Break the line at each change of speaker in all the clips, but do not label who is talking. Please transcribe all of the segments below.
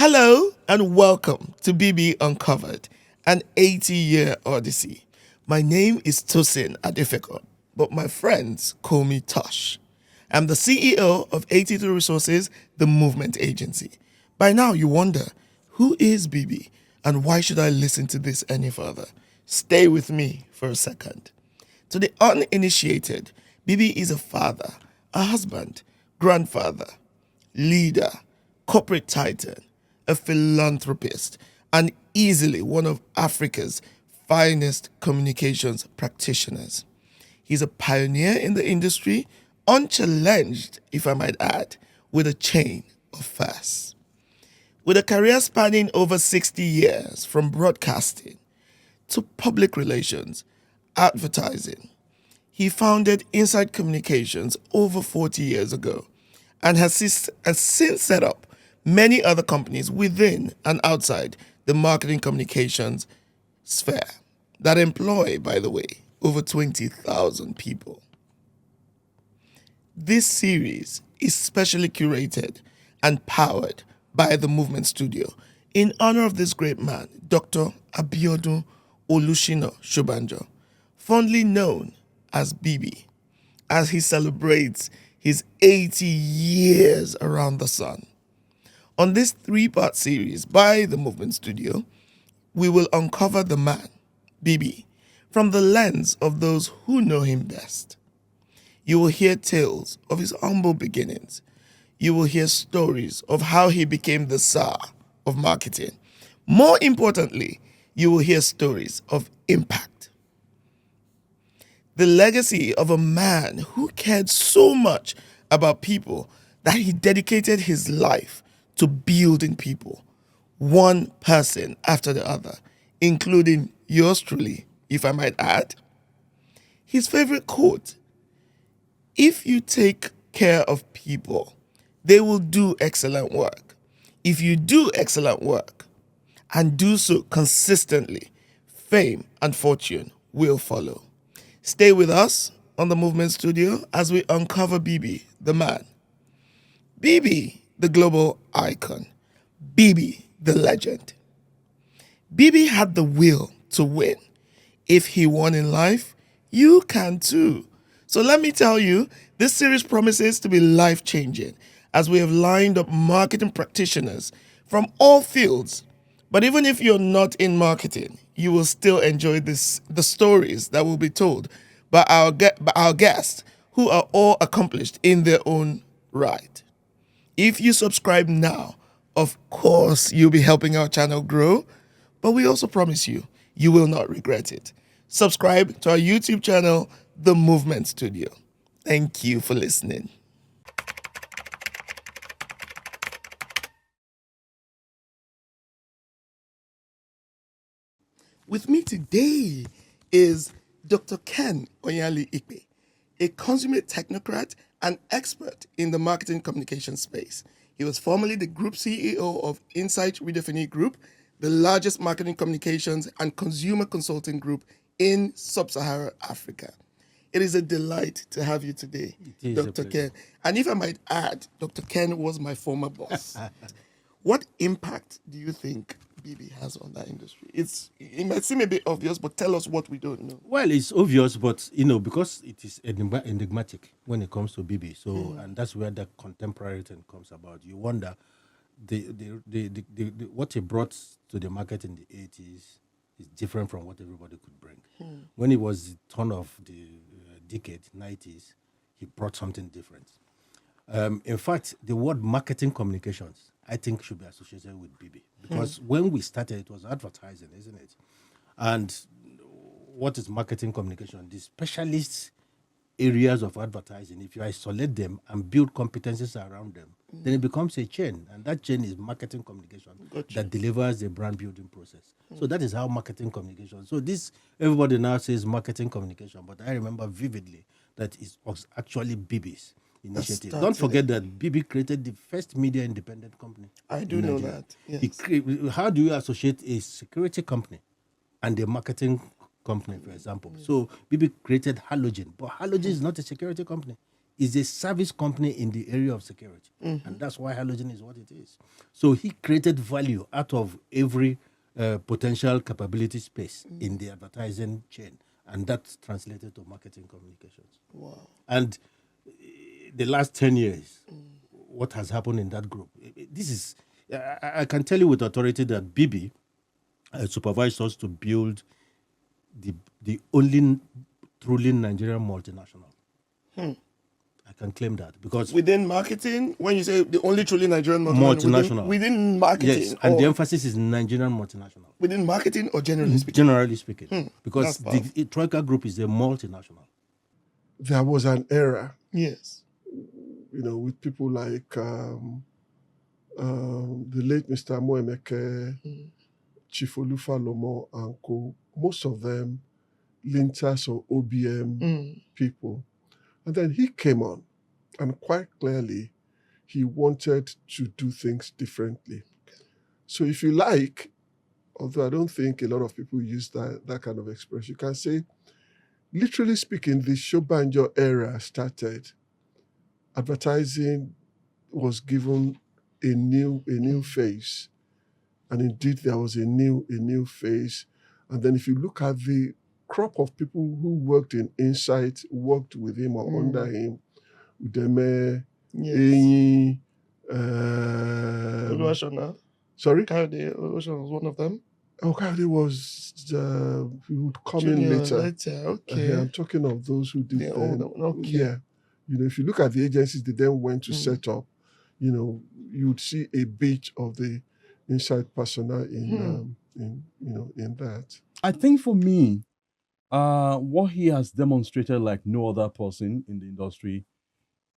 Hello and welcome to BB Uncovered, an 80-year odyssey. My name is Tosin Adifeko, but my friends call me Tosh. I'm the CEO of 83 Resources, the movement agency. By now you wonder, who is BB and why should I listen to this any further? Stay with me for a second. To the uninitiated, BB is a father, a husband, grandfather, leader, corporate titan, a philanthropist, and easily one of Africa's finest communications practitioners. He's a pioneer in the industry, unchallenged, if I might add, with a chain of firsts. With a career spanning over 60 years from broadcasting to public relations, advertising, he founded Inside Communications over 40 years ago and has since set up many other companies within and outside the marketing communications sphere that employ, by the way, over 20,000 people. This series is specially curated and powered by the Movement Studio in honor of this great man, Dr. Biodun Shobanjo, fondly known as BB, as he celebrates his 80 years around the sun. On this three-part series by the Movement Studio, we will uncover the man, BB, from the lens of those who know him best. You will hear tales of his humble beginnings. You will hear stories of how he became the Czar of Marketing. More importantly, you will hear stories of impact. The legacy of a man who cared so much about people that he dedicated his life to building people, one person after the other, including yours truly, if I might add. His favorite quote: "If you take care of people, they will do excellent work. If you do excellent work and do so consistently, fame and fortune will follow." Stay with us on the Movement Studio as we uncover BB, the man. BB, the global icon. BB, the legend. BB had the will to win. If he won in life, you can too. So let me tell you, this series promises to be life-changing as we have lined up marketing practitioners from all fields. But even if you're not in marketing, you will still enjoy the stories that will be told by our guests, who are all accomplished in their own right. If you subscribe now, of course, you'll be helping our channel grow, but we also promise you will not regret it. Subscribe to our YouTube channel, The Movement Studio. Thank you for listening. With me today is Dr. Ken Onyali Ikpe, a consummate technocrat and expert in the marketing communication space. He was formerly the Group CEO of Insight Redefini Group, the largest marketing communications and consumer consulting group in sub-Saharan Africa. It is a delight to have you today, Dr. Ken. And if I might add, Dr. Ken was my former boss. What impact do you think BB has on that industry? It might seem a bit obvious, but tell us what we don't know.
Well, it's obvious, but because it is enigmatic when it comes to BB. So, and that's where the contemporary thing comes about. You wonder, what he brought to the market in the 80s is different from what everybody could bring. When it was the turn of the decade, 90s, he brought something different. In fact, the word marketing communications, I think, should be associated with BB. Because when we started, it was advertising, isn't it? And what is marketing communication? The specialist areas of advertising, if you isolate them and build competencies around them, then it becomes a chain. And that chain is marketing communication that delivers the brand building process. So that is how marketing communication. So everybody now says marketing communication, but I remember vividly that it was actually BB's initiative. Don't forget that BB created the first media independent company.
I do know that. Yes.
How do you associate a security company and a marketing company, for example? So BB created Halogen, but Halogen is not a security company. is a service company in the area of security. And that's why Halogen is what it is. So he created value out of every potential capability space in the advertising chain. And that's translated to marketing communications.
Wow.
And the last 10 years, what has happened in that group? This is, I can tell you with authority that BB supervised us to build the only truly Nigerian multinational. I can claim that because
Within marketing, when you say the only truly Nigerian
multinational.
within marketing,
yes, and the emphasis is Nigerian multinational.
within marketing or generally speaking?
Generally speaking, because
That's
the Troika Group is a multinational.
There was an era,
Yes.
with people like the late Mr. Moemeke, Chief Olufa Lomo and co. Most of them Lintas or OBM people. And then he came on, and quite clearly, he wanted to do things differently. So if you like, although I don't think a lot of people use that kind of expression, you can say, literally speaking, the Shobanjo era started. Advertising was given a new face. And indeed, there was a new face. And then if you look at the crop of people who worked in Insight, worked with him or under him, Udeme, Enyi,
Oluwashona.
sorry?
Kayode Oluwashona was one of them.
Oh, Kayode was, he would come
Junior
in later.
Okay.
I'm talking of those who did
Yeah,
then.
okay.
Yeah. If you look at the agencies they then went to set up, you'd see a bit of the Insight personnel in that.
I think for me, what he has demonstrated like no other person in the industry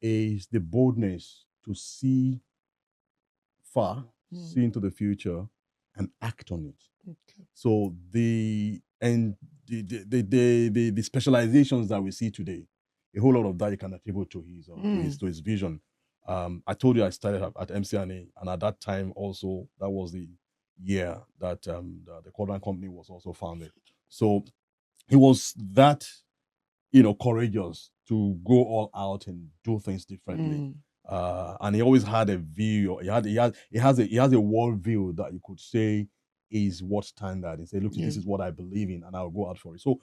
is the boldness to see far, see into the future, and act on it.
Okay.
So the specializations that we see today, a whole lot of that you can attribute to his vision. I told you I started at MCNA, and at that time also that was the year that the Quadrant Company was also founded. So he was that courageous to go all out and do things differently. And he always had a view. He has a world view that you could say is what standard. He said, look, this is what I believe in, and I'll go out for it. So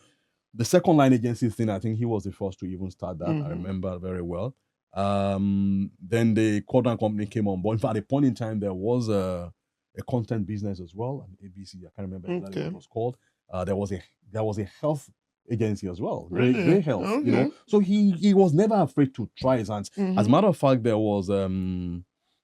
the second line agency thing, I think he was the first to even start that. I remember very well. Then the Quadrant Company came on board. In fact, at a point in time, there was a content business as well, an ABC. I can't remember exactly what it was called. There was a health agency as well, Grey Health.
Okay.
So he was never afraid to try his hands. As a matter of fact, there was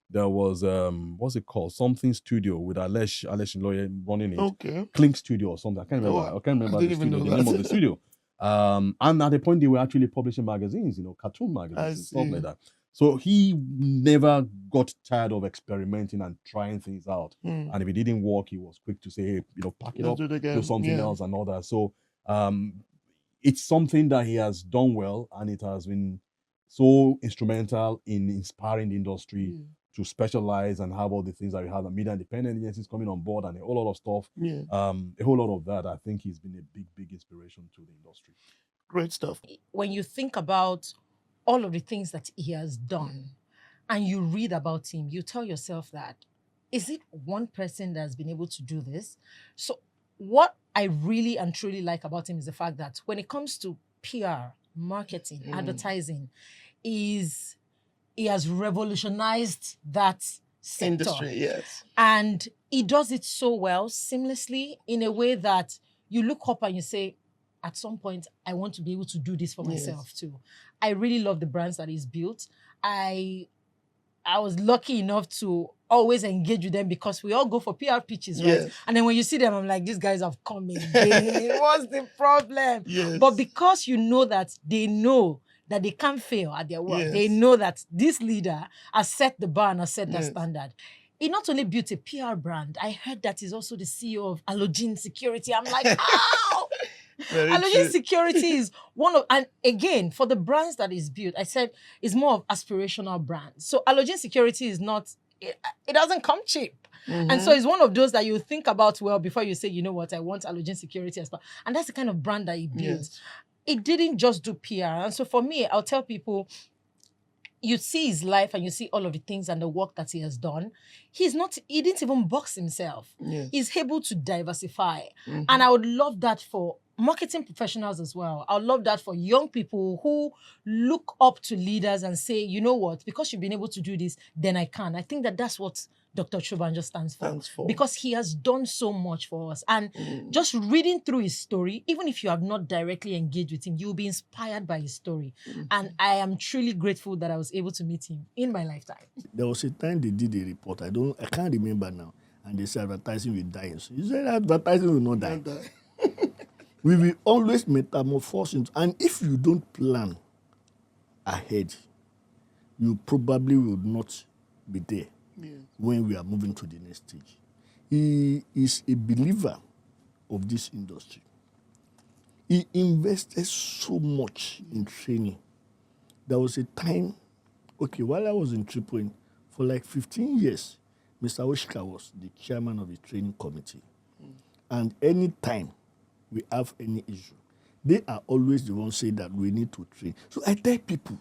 what's it called? Something studio with Alesh Lawyer running it.
Okay.
Clink Studio or something. I can't remember the name of the studio. And at the point they were actually publishing magazines, cartoon magazines and stuff like that. So he never got tired of experimenting and trying things out. And if it didn't work, he was quick to say, hey, pack it up, do something else and all that. So it's something that he has done well, and it has been so instrumental in inspiring the industry to specialize and have all the things that we have. The media independent agencies coming on board and a whole lot of stuff. A whole lot of that, I think he's been a big inspiration to the industry.
Great stuff.
When you think about all of the things that he has done and you read about him, you tell yourself that, is it one person that's been able to do this? So what I really and truly like about him is the fact that when it comes to PR, marketing, advertising, he has revolutionized that sector.
Industry, yes.
And he does it so well, seamlessly, in a way that you look up and you say, at some point, I want to be able to do this for myself too. I really love the brands that he's built. I was lucky enough to always engage with them because we all go for PR pitches, right?
Yes.
And then when you see them, I'm like, these guys have come again. What's the problem?
Yes.
But because you know that they can't fail at their work.
Yes.
They know that this leader has set the bar and has set that standard. He not only built a PR brand, I heard that he's also the CEO of Allogene Security. I'm like, ow! Allogene Security is one of, and again, for the brands that is built, I said it's more of aspirational brands. So Allogene Security is not, it doesn't come cheap. And so it's one of those that you think about well before you say, you know what, I want Allogene Security as well. And that's the kind of brand that he built. It didn't just do PR. And so for me, I'll tell people, you see his life and you see all of the things and the work that he has done, he didn't even box himself.
Yes.
He's able to diversify.
Mm-hmm.
And I would love that for marketing professionals as well. I would love that for young people who look up to leaders and say, you know what, because you've been able to do this, then I can. I think that that's what Dr. Shobanjo stands for. Because he has done so much for us. And just reading through his story, even if you have not directly engaged with him, you'll be inspired by his story. And I am truly grateful that I was able to meet him in my lifetime.
There was a time they did a report. I can't remember now. And they said advertising will die. So you said advertising will not die. We will always metamorphose into, and if you don't plan ahead, you probably will not be there when we are moving to the next stage. He is a believer of this industry. He invested so much in training. There was a time, while I was in AAA, for like 15 years, Mr. Oshika was the chairman of the training committee. And any time we have any issue, they are always the ones saying that we need to train. So I tell people,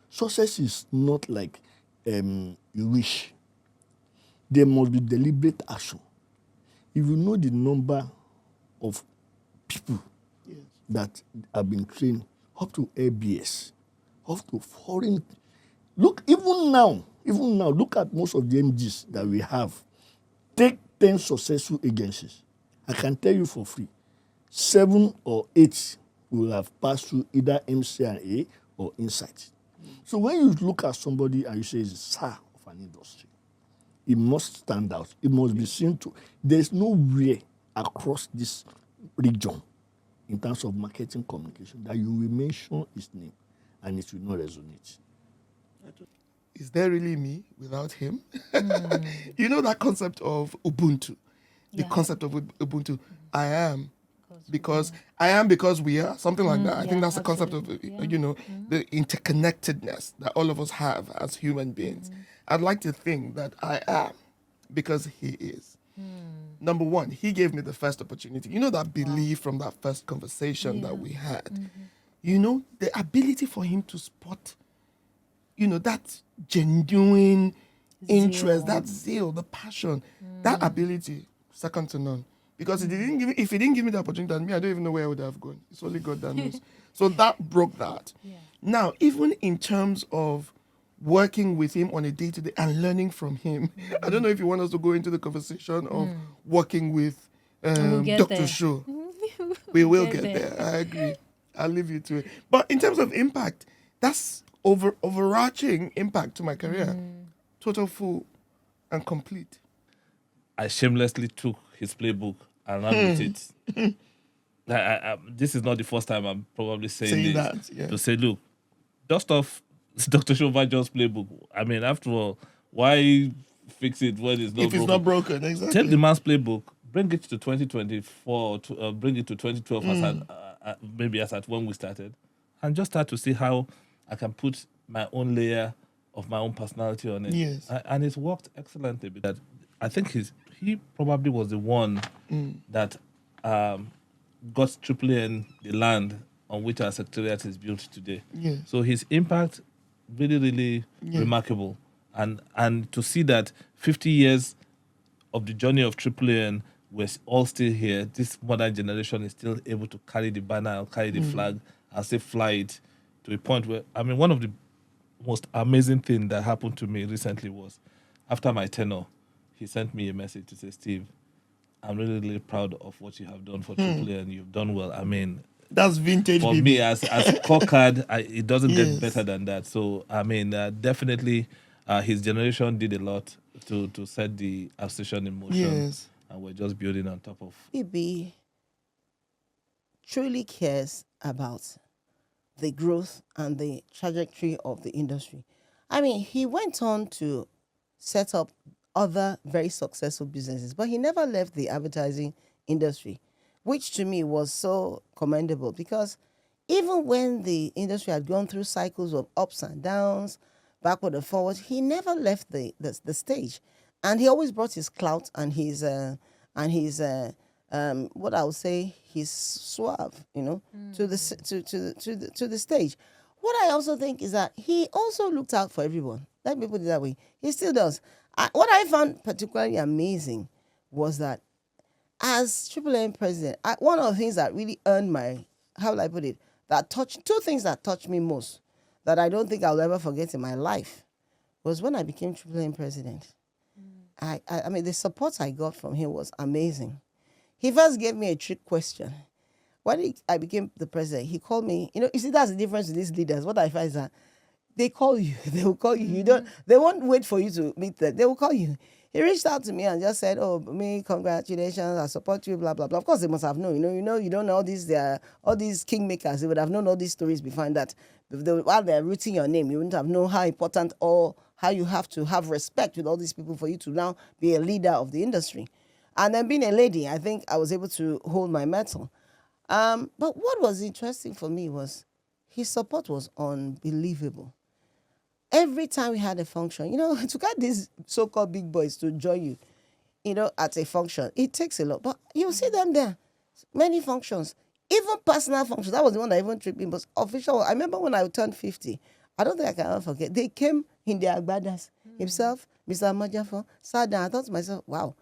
success is not like you wish. There must be deliberate action. If you know the number of people that have been trained up to ABS, up to foreign. Look, even now, look at most of the MGs that we have. Take 10 successful agencies. I can tell you for free, 7 or 8 will have passed through either MCA or Insight. So when you look at somebody and you say he's a star of an industry, it must stand out. It must be seen to. There's nowhere across this region in terms of marketing communication that you will mention his name and it will not resonate.
Is there really me without him? You know that concept of Ubuntu? The concept of Ubuntu. I am because we are, something like that. I think that's the concept of, the interconnectedness that all of us have as human beings. I'd like to think that I am because he is. Number one, he gave me the first opportunity. You know that belief from that first conversation that we had. You know, the ability for him to spot, that genuine interest, that zeal, the passion, that ability, second to none. Because if he didn't give me the opportunity, then me, I don't even know where I would have gone. It's only God that knows. So that broke that. Now, even in terms of working with him on a day-to-day and learning from him, I don't know if you want us to go into the conversation of working with Dr. Sho. We will get there. I agree. I'll leave you to it. But in terms of impact, that's overarching impact to my career. Total, full, and complete.
I shamelessly took his playbook and ran with it. This is not the first time I'm probably saying this.
That, yeah.
To say, look, dust off Dr. Shobanjo's playbook. I mean, after all, why fix it when it's not broken?
If it's not broken, exactly.
Take the man's playbook, bring it to 2024, bring it to 2012, maybe as at when we started, and just start to see how I can put my own layer of my own personality on it.
Yes.
And it's worked excellently. Because I think he probably was the one that got AAA the land on which our secretariat is built today.
Yeah.
So his impact really, really remarkable. And to see that 50 years of the journey of AAA, we're all still here. This modern generation is still able to carry the banner or carry the flag and say fly it to a point where, I mean, one of the most amazing things that happened to me recently was after my tenure, he sent me a message to say, Steve, I'm really, really proud of what you have done for AAA and you've done well. I mean,
that's vintage
for
BB.
me as scorecard, it doesn't get better than that. So, I mean, definitely his generation did a lot to set the association in motion.
Yes.
And we're just building on top of.
BB truly cares about the growth and the trajectory of the industry. I mean, he went on to set up other very successful businesses, but he never left the advertising industry, which to me was so commendable because even when the industry had gone through cycles of ups and downs, backward and forward, he never left the stage. And he always brought his clout and his what I would say, his suave, to the stage. what I also think is that he also looked out for everyone. Let me put it that way. He still does. What I found particularly amazing was that as AAA president, one of the things that really earned my, how will I put it, two things that touched me most, that I don't think I'll ever forget in my life, was when I became AAA president. I mean, the support I got from him was amazing. He first gave me a trick question. When I became the president, he called me. You see, that's the difference with these leaders. What I find is that they call you. They will call you. They won't wait for you to meet them. They will call you. He reached out to me and just said, "Oh, me, congratulations, I support you, blah blah blah." Of course, they must have known. You don't know all these kingmakers. They would have known all these stories behind that. While they're rooting your name, you wouldn't have known how important or how you have to have respect with all these people for you to now be a leader of the industry. And then being a lady, I think I was able to hold my mettle. But what was interesting for me was his support was unbelievable. Every time we had a function, to get these so-called big boys to join you, at a function, it takes a lot. But you'll see them there. Many functions, even personal functions. That was the one that even tripped me. But official, I remember when I turned 50, I don't think I can ever forget. They came in their agbadas. Himself, Mr. Majafo, sat down. I thought to myself, wow.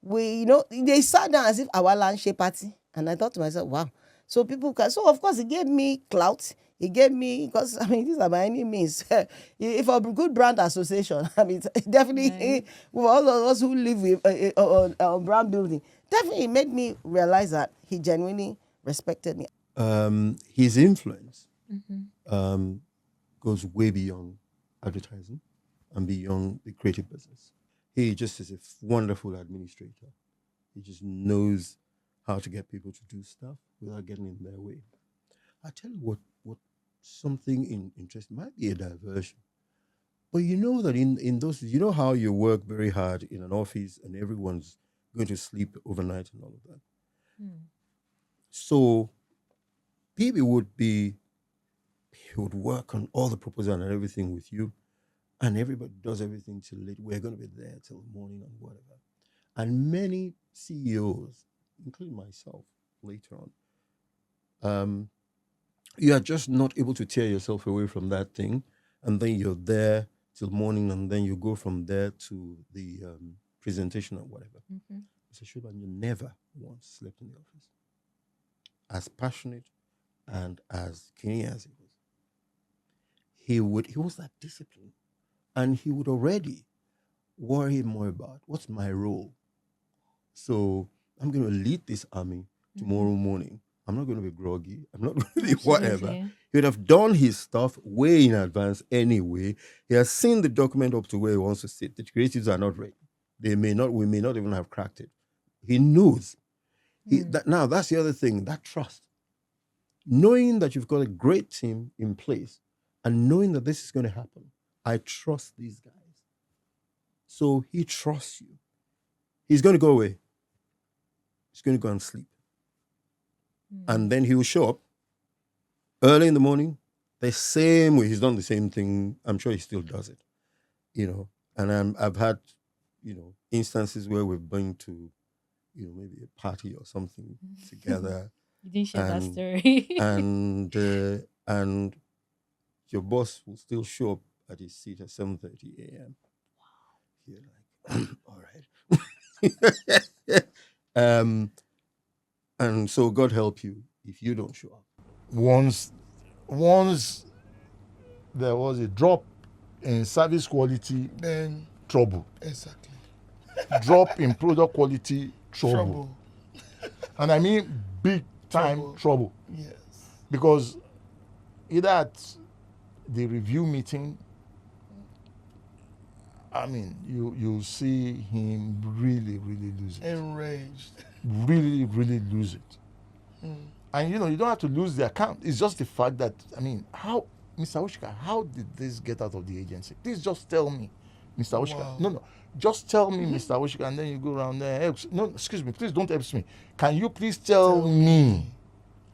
They sat down as if our lunch party. And I thought to myself, wow. So people can, so of course, it gave me clout. It gave me, because, these are by any means. If a good brand association, definitely, with all of us who live with on brand building, definitely it made me realize that he genuinely respected me.
His influence goes way beyond advertising and beyond the creative business. He just is a wonderful administrator. He just knows how to get people to do stuff without getting in their way. I tell you what something interesting might be a diversion. But you know that in those, how you work very hard in an office and everyone's going to sleep overnight and all of that. So he would work on all the proposal and everything with you, and everybody does everything till late. We're going to be there till morning and whatever. And many CEOs, including myself later on, you are just not able to tear yourself away from that thing, and then you're there till morning, and then you go from there to the presentation or whatever. Mr. Shobanjo never once slept in the office. As passionate and as keen as he was, he was that disciplined, and he would already worry more about what's my role. So I'm going to lead this army tomorrow morning. I'm not going to be groggy. I'm not going to be whatever. He would have done his stuff way in advance anyway. He has seen the document up to where he wants to sit. The creatives are not ready. We may not even have cracked it. He knows. Now, that's the other thing, that trust. Knowing that you've got a great team in place and knowing that this is going to happen. I trust these guys. So he trusts you. He's going to go away. He's going to go and sleep. And then he will show up early in the morning, the same way. He's done the same thing. I'm sure he still does it, And I've had, instances where we've been to, maybe a party or something together.
You didn't share that story.
and your boss will still show up at his seat at 7:30 a.m. Wow. You're like, all right. And so God help you if you don't show up.
Once there was a drop in service quality,
Then
trouble.
exactly.
Drop in product quality, trouble. And I mean big time trouble.
Yes.
Because either at the review meeting, you see him really, really lose it.
Enraged.
Really, really lose it. And you don't have to lose the account. It's just the fact that, how, Mr. Oshika, how did this get out of the agency? Please just tell me, Mr. Oshika.
Wow.
No, just tell me, Mr. Oshika, and then you go around there. No, excuse me, please don't help me. Can you please tell me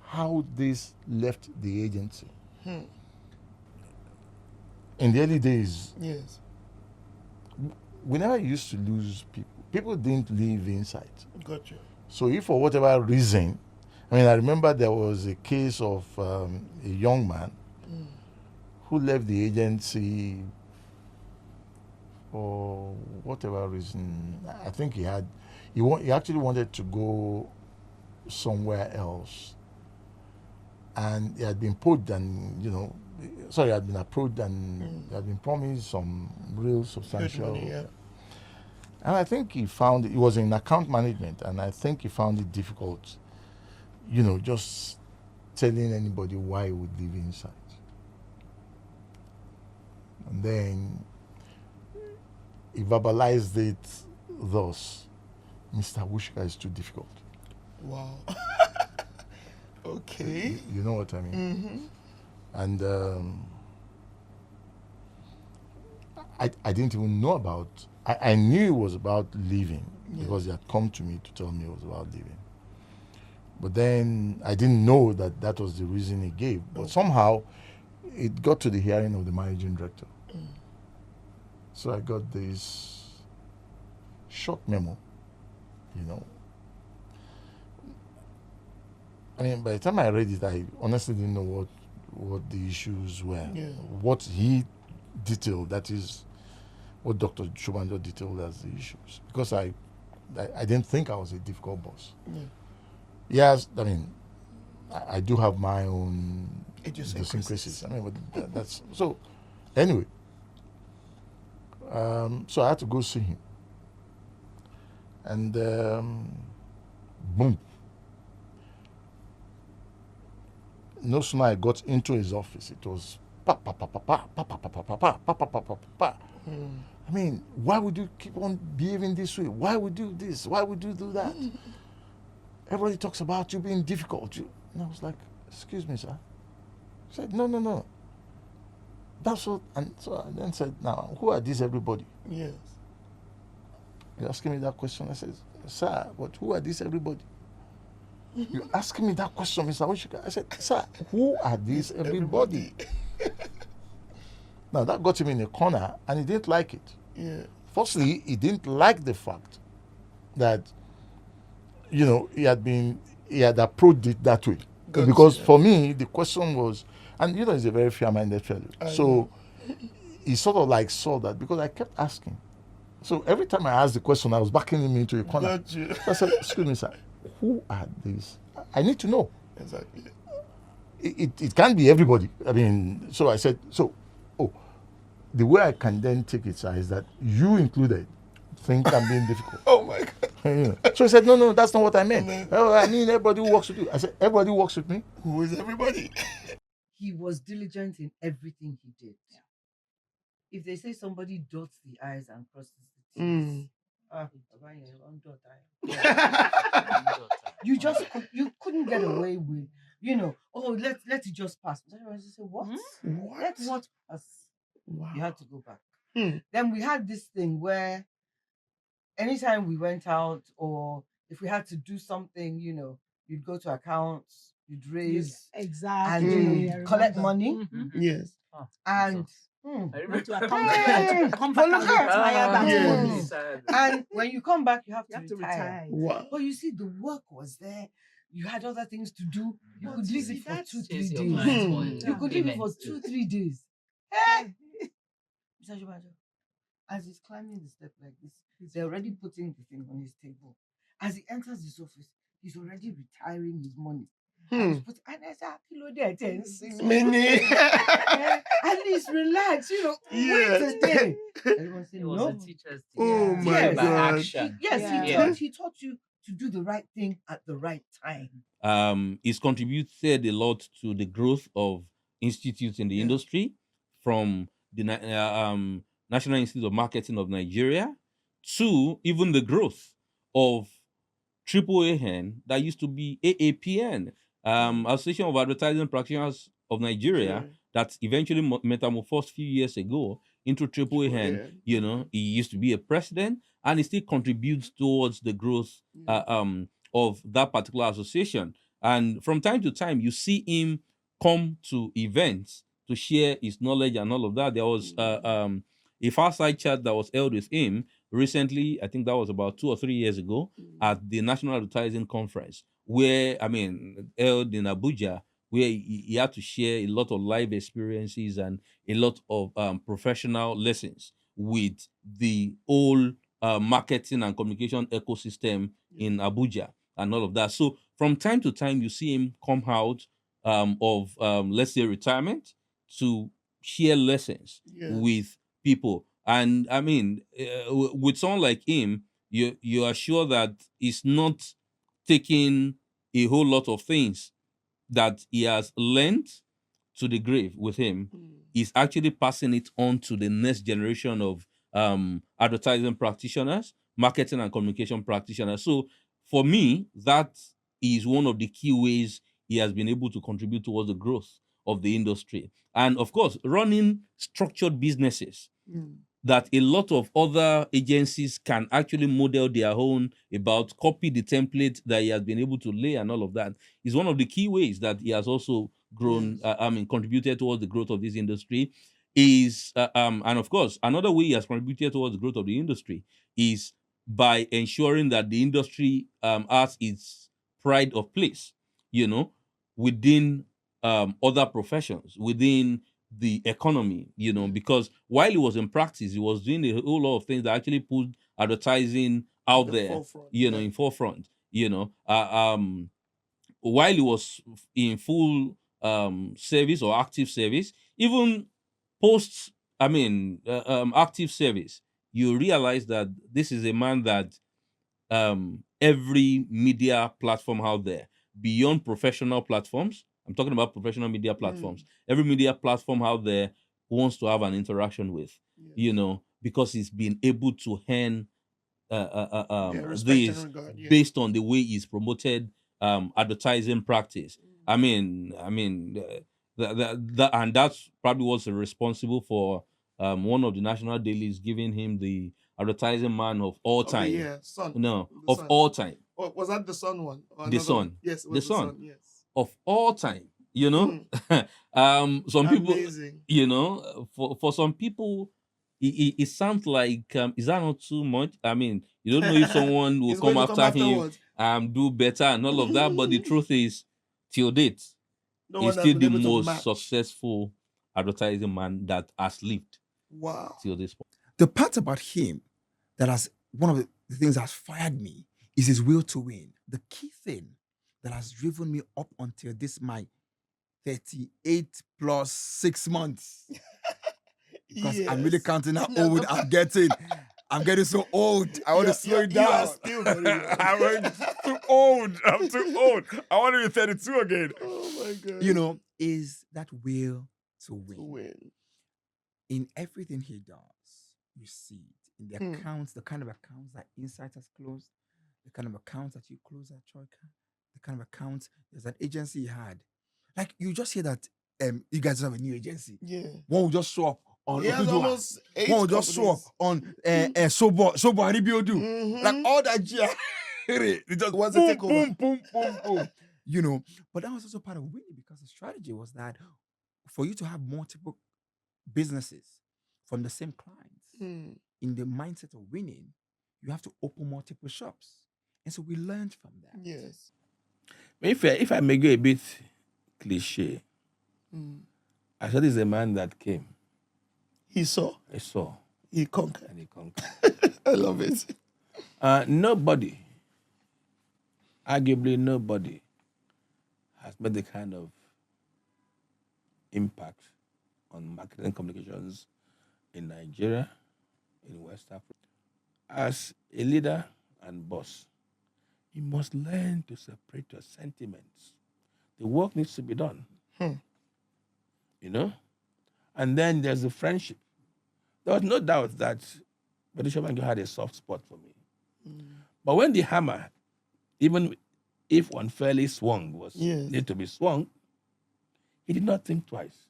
how this left the agency? In the early days,
Yes.
we never used to lose people. People didn't live inside.
Gotcha.
So if for whatever reason, I remember there was a case of a young man
who left the agency for whatever reason. I think he actually wanted to go somewhere else, and he had been approached and he had been approached and he had been promised some real substantial
money, yeah.
And I think he found it was in account management, and I think he found it difficult, just telling anybody why he would live inside. And then he verbalized it thus: Mr. Wushka is too difficult.
Wow. Okay.
You know what I mean? And I didn't even know about. I knew it was about leaving because he had come to me to tell me it was about leaving. But then I didn't know that was the reason he gave. But somehow it got to the hearing of the managing director. So I got this short memo, I mean, by the time I read it, I honestly didn't know what the issues were.
Yeah.
What he detailed, that is what Dr. Shobanjo detailed as the issues. Because I didn't think I was a difficult boss. Yes, I mean, I do have my own idiosyncrasies. I mean, but that's so. Anyway, so I had to go see him, and boom. No sooner I got into his office, it was pa pa pa pa pa pa pa pa pa pa pa pa pa pa pa pa. I mean, why would you keep on behaving this way? Why would you do this? Why would you do that? Everybody talks about you being difficult. And I was like, excuse me, sir. He said, no. That's what. And so I then said, now, who are these everybody?
Yes.
You're asking me that question. I said, sir, but who are these everybody? You're asking me that question, Mr. Oshika. I said, sir, who are these everybody? Now, that got him in a corner, and he didn't like it.
Yeah.
Firstly, he didn't like the fact that, he had approached it that way. Because for me, the question was, and he's a very fair-minded fellow. So he sort of like saw that because I kept asking. So every time I asked the question, I was backing him into a corner.
Got you.
So I said, excuse me, sir, who are these? I need to know.
Exactly.
It can't be everybody. I mean, so I said, the way I can then take it, sir, is that you included think I'm being difficult.
Oh my God.
So he said, no, that's not what I meant. I mean, everybody who works with you. I said, everybody who works with me?
Who is everybody?
He was diligent in everything he did. If they say somebody dots the I's and crosses the T's, you couldn't get away with, let it just pass. I say, what? Let what pass?
Wow.
You had to go back. Then we had this thing where anytime we went out or if we had to do something, you'd go to accounts, you'd raise
Exactly.
and you'd collect money.
Yes.
And
I went to account come back and retire that money.
And when you come back, you have to retire.
Wow.
But you see, the work was there. You had other things to do. You could leave it for 2-3 days. You could leave it for 2-3 days. Hey! Mr. Shobanjo, as he's climbing the step like this, they're already putting the thing on his table. As he enters his office, he's already retiring his money. And I said,
Many.
at least relax,
Yes.
wait a day. Everyone said, no.
Oh my God.
He taught you to do the right thing at the right time.
He's contributed a lot to the growth of institutes in the industry, from the National Institute of Marketing of Nigeria to even the growth of AAAN that used to be AAPN, Association of Advertising Practitioners of Nigeria, that eventually metamorphosed a few years ago into AAAN. He used to be a president, and he still contributes towards the growth of that particular association. And from time to time, you see him come to events to share his knowledge and all of that. There was a fireside chat that was held with him recently. I think that was about 2 or 3 years ago at the National Advertising Conference, held in Abuja, where he had to share a lot of life experiences and a lot of professional lessons with the whole marketing and communication ecosystem in Abuja and all of that. So from time to time, you see him come out of, let's say, retirement to share lessons with people. And I mean, with someone like him, you are sure that he's not taking a whole lot of things that he has learned to the grave with him. He's actually passing it on to the next generation of advertising practitioners, marketing and communication practitioners. So for me, that is one of the key ways he has been able to contribute towards the growth of the industry. And of course, running structured businesses that a lot of other agencies can actually model their own about, copy the template that he has been able to lay and all of that is one of the key ways that he has also grown, contributed towards the growth of this industry. And of course, another way he has contributed towards the growth of the industry is by ensuring that the industry has its pride of place, within other professions, within the economy, because while he was in practice, he was doing a whole lot of things that actually put advertising out there, in forefront, while he was in full service or active service, even post, active service, you realize that this is a man that every media platform out there, beyond professional platforms, I'm talking about professional media platforms, every media platform out there wants to have an interaction with, because he's been able to earn this based on the way he's promoted advertising practice. And that's probably what's responsible for one of the national dailies giving him the advertising man of all time. All time.
Oh, was that the Sun one?
The Sun.
Yes, it
the
was
Sun.
Yes.
Of all time. Some
Amazing.
people, for some people, it sounds like, is that not too much? You don't know if someone will come after him, do better and all of that. But the truth is, till date, he's still the most successful advertising man that has lived.
Wow.
Till this point.
The part about him that has, one of the things that has fired me is his will to win. The key thing that has driven me up until this my 38 plus 6 months. Because I'm really counting how old I'm getting. I'm getting so old. I want to slow it down.
You are still very young.
I'm too old. I'm too old. I want to be 32 again.
Oh my God.
Is that will to win. In everything he does, you see it. In the accounts, the kind of accounts that Insight has closed, the kind of accounts that you close at Troika, the kind of accounts, there's an agency he had. Like, you just hear that you guys have a new agency.
Yeah.
One will just show up on
almost 8
one will just show up on Sobo and Biodun. Like, all that year. It just
was
boom,
a takeover.
boom. But that was also part of winning, because the strategy was that for you to have multiple businesses from the same clients, in the mindset of winning, you have to open multiple shops. And so we learned from that.
Yes.
If I may go a bit cliche, I said he's a man that came.
He saw. He conquered.
And he conquered.
I love it.
Nobody, arguably nobody, has made the kind of impact on marketing communications in Nigeria, in West Africa. As a leader and boss, you must learn to separate your sentiments. The work needs to be done. And then there's the friendship. There was no doubt that Biodun Shobanjo had a soft spot for me. But when the hammer, even if unfairly swung, was need to be swung, he did not think twice.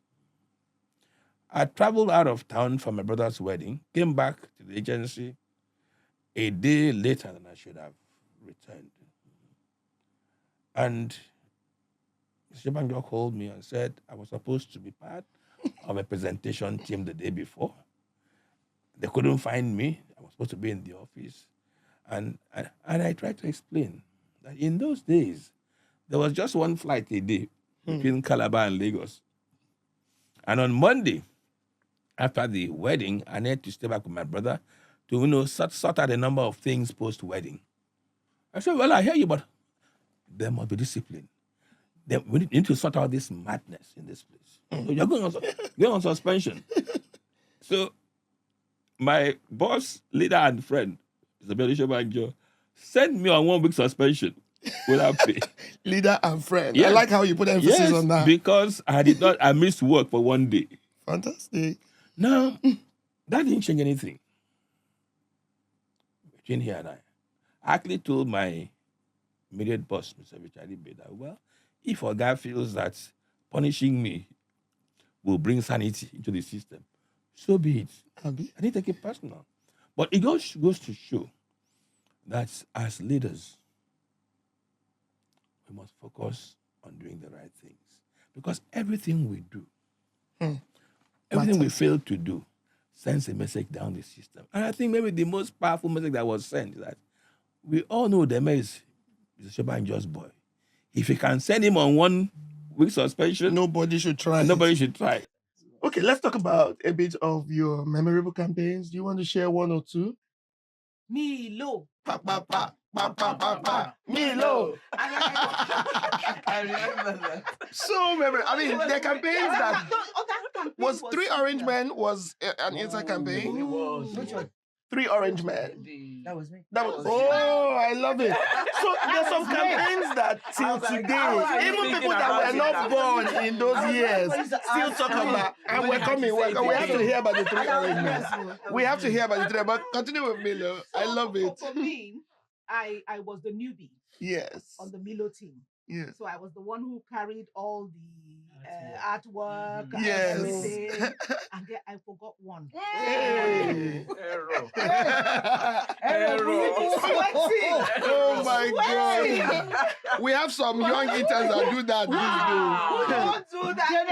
I traveled out of town for my brother's wedding, came back to the agency a day later than I should have returned. And Mr. Shobanjo called me and said I was supposed to be part of a presentation team the day before. They couldn't find me. I was supposed to be in the office. And I tried to explain that in those days, there was just one flight a day
between Calabar and Lagos. And on Monday, after the wedding, I needed to stay back with my brother to, sort out a number of things post-wedding. I said, well, I hear you, but there must be discipline. We need to sort out this madness in this place. So you're going on suspension. So my boss, leader, and friend, Biodun Shobanjo, sent me on 1 week suspension without pay.
Leader and friend.
Yes.
I like how you put emphasis on that.
Because I missed work for 1 day.
Fantastic.
Now, that didn't change anything between here and I. I actually told my immediate boss, Mr. Richard Ibe, that, well, if a guy feels that punishing me will bring sanity into the system, so be it. I didn't take it personal. But it goes to show that as leaders, we must focus on doing the right things. Because everything we do, everything we fail to do, sends a message down the system. And I think maybe the most powerful message that was sent is that we all know the man is Shobanjo's boy. If you can send him on 1 week suspension,
nobody should try.
Nobody should try.
Okay, let's talk about a bit of your memorable campaigns. Do you want to share one or two?
Milo.
Pa, pa, pa, pa, pa, pa, pa. Milo.
I remember that.
So memorable. I mean, the campaigns that was Three Orange Men was an inside campaign.
It was. Which one?
Three Orange Men.
That was me.
That was. Oh, I love it. So there's some campaigns that till today, even people that were not born in those years still talk about. And we're coming. We have to hear about the Three Orange Men. We have to hear about the three. But continue with Milo. I love it.
For me, I was the newbie.
Yes.
On the Milo team.
Yes.
So I was the one who carried all the artwork and
yes.
everything. And then I forgot one.
Hey.
Error.
Oh my God. We have some young interns that do that.
Don't do that.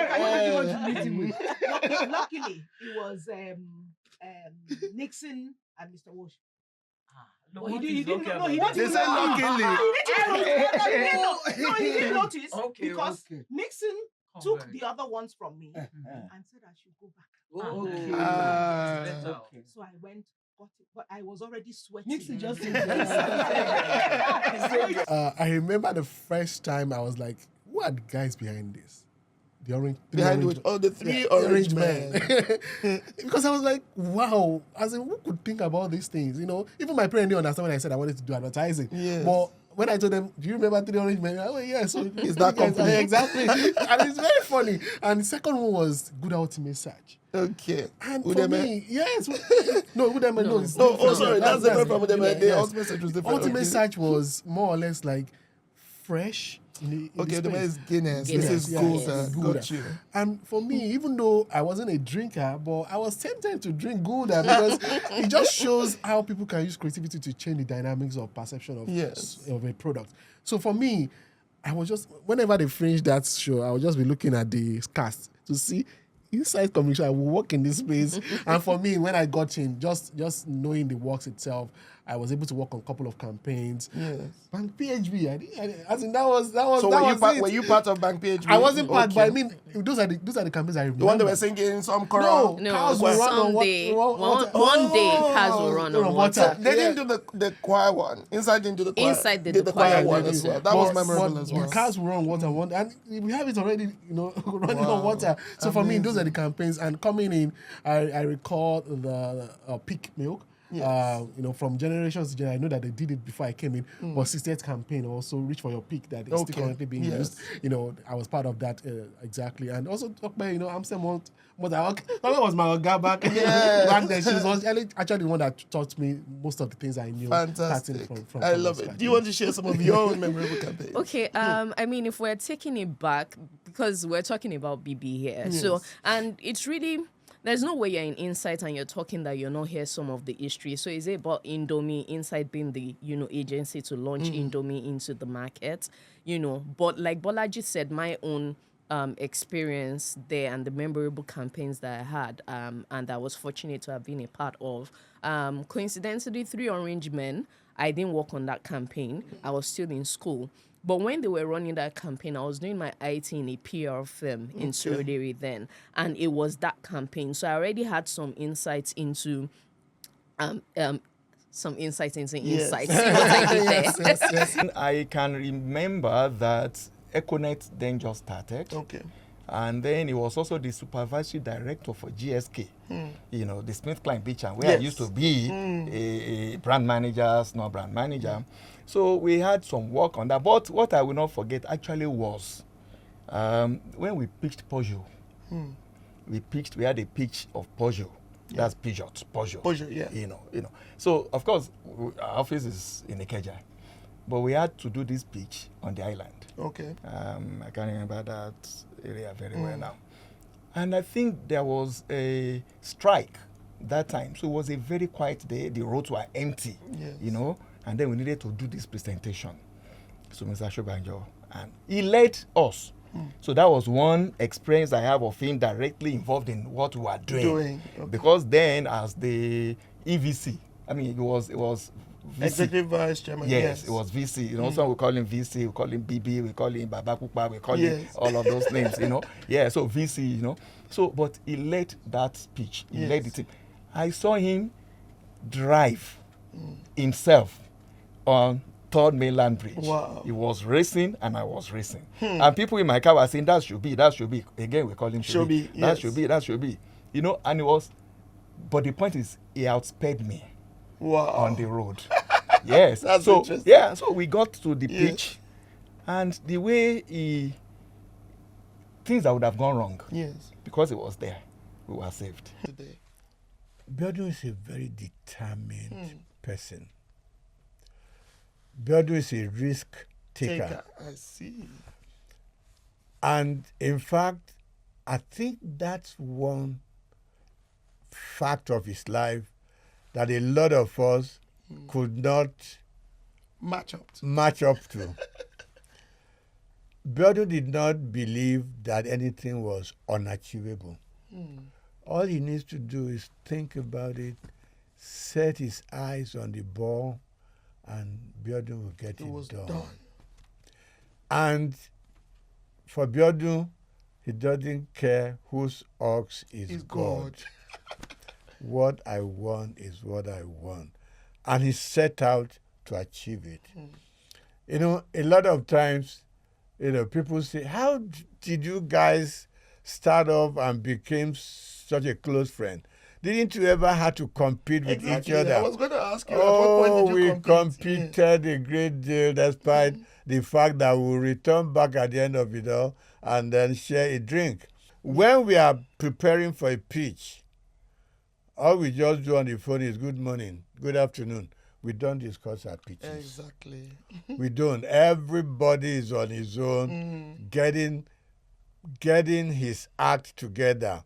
Luckily, it was Nixon and Mr. Walsh.
No, he didn't know.
They said luckily.
No, he didn't notice because Nixon took the other ones from me and said I should go back. So I went, got it, but I was already sweating.
Nixon just
I remember the first time I was like, "Who are the guys behind this?" The orange
the three orange men.
Because I was like, wow, as in, who could think about these things? Even my parents didn't understand when I said I wanted to do advertising.
Yes.
But when I told them, do you remember Three Orange Men? Oh, yeah, so
it's that company.
Exactly. And it's very funny. And the second one was Good Ultimate Search.
Okay.
And for me, yes. No, Udemy, no. It's
sorry, that's different from Udemy. The Ultimate Search was different.
Ultimate Search was more or less like fresh.
The man is Guinness. This is Gouda. Got you.
And for me, even though I wasn't a drinker, but I was tempted to drink Gouda because it just shows how people can use creativity to change the dynamics of perception of a product. So for me, I was just, whenever they finish that show, I would just be looking at the cast to see inside communication. I will work in this space. And for me, when I got in, just knowing the works itself, I was able to work on a couple of campaigns.
Yes.
Bank PHB, I think that was.
So were you part of Bank PHB?
I wasn't part, but I mean, those are the campaigns I remember.
The one that were singing some choral.
No, someday. One day, cars will run on water.
So they didn't do the choir one. Inside didn't do the choir.
Inside did
the choir one as well. That was memorable as well.
Cars will run water, and we have it already, running on water. So for me, those are the campaigns. And coming in, I recall the peak milk. Yes. From generations to generation, I know that they did it before I came in, but 60th campaign also Reach for Your Peak that is still currently being used. I was part of that exactly, and also talk about Amsterdam that was my Oga back then. She was actually the one that taught me most of the things I knew.
Fantastic,
from
I love it. Do you want to share some of your own memorable campaigns?
Okay, I mean, if we're taking it back because we're talking about BB here, so and it's really. There's no way you're in Insight and you're talking that you're not hear some of the history. So is it about Indomie, Insight being the, agency to launch Indomie into the market, But like Bolaji said, my own experience there and the memorable campaigns that I had and I was fortunate to have been a part of. Coincidentally, Three Orange Men, I didn't work on that campaign. I was still in school. But when they were running that campaign, I was doing my IT in a PR firm in Surrey then, and it was that campaign. So I already had some insights into insights. See what I did there?
Yes. I can remember that Econet then just started.
Okay.
And then he was also the supervisory director for GSK, you know, the Smith Klein Beecham, where I used to be a brand manager, small brand manager. So we had some work on that. But what I will not forget actually was when we pitched Peugeot, we had a pitch of Peugeot. That's Peugeot.
Peugeot, yeah.
You know. So of course our office is in Ikeja, but we had to do this pitch on the island.
Okay.
I can't remember that area very well now. And I think there was a strike that time. So it was a very quiet day. The roads were empty, you know, and then we needed to do this presentation. So Mr. Shobanjo, and he led us. So that was one experience I have of him directly involved in what we were doing.
Okay.
Because then as the EVC, I mean, it was VC.
Executive Vice Chairman.
Yes, it was VC. You know, some we call him VC, we call him BB, we call him Baba Pupa, we call him all of those names, you know. Yeah, so VC, you know. So, but he led that speech. He led the team. I saw him drive himself on Third Mainland Bridge.
Wow.
He was racing and I was racing. And people in my car were saying, that should be. Again, we call him Shobi. That should be. You know, and it was, but the point is, he outsped me.
Wow.
On the road. Yes.
That's
so
interesting.
yeah, so we got to the pitch, and the way things that would have gone wrong.
Yes.
Because it was there, we were saved.
Today.
Biodun is a very determined person. Biodun is a risk taker.
I see.
And in fact, I think that's one fact of his life that a lot of us could not
match up to.
Biodun did not believe that anything was unachievable. All he needs to do is think about it, set his eyes on the ball, and Biodun will get it done. And for Biodun, he doesn't care whose ox is God. What I want is what I want. And he set out to achieve it. You know, a lot of times, you know, people say, how did you guys start off and became such a close friend? Didn't you ever have to compete with each other?
I was going to ask you, at what point did you compete?
We competed a great deal despite the fact that we'll return back at the end of it all and then share a drink. When we are preparing for a pitch, all we just do on the phone is good morning, good afternoon. We don't discuss our pitches.
Exactly.
We don't. Everybody is on his own, getting his act together.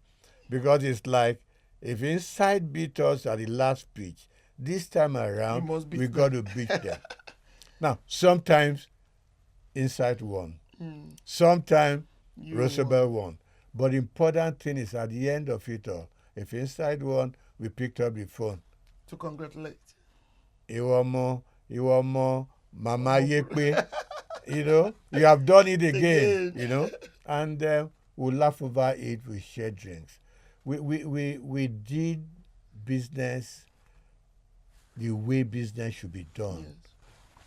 Because it's like, if Inside beat us at the last pitch, this time around, we got to beat them. Now, sometimes Inside won. Sometimes Roosevelt won. But the important thing is at the end of it all, if Inside won, we picked up the phone.
To congratulate.
Iwomo, Mama Yepe, you know, you have done it again, you know, and we'll laugh over it, we share drinks. We did business the way business should be done.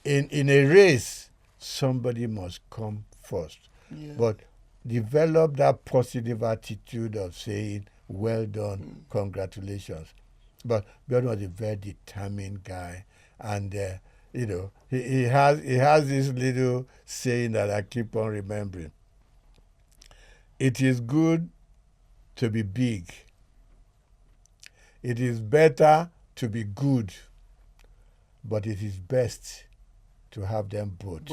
Yes. In a race, somebody must come first. Yeah. But develop that positive attitude of saying, well done, congratulations. But Biodun was a very determined guy. And, you know, he has this little saying that I keep on remembering. It is good to be big. It is better to be good. But it is best to have them both.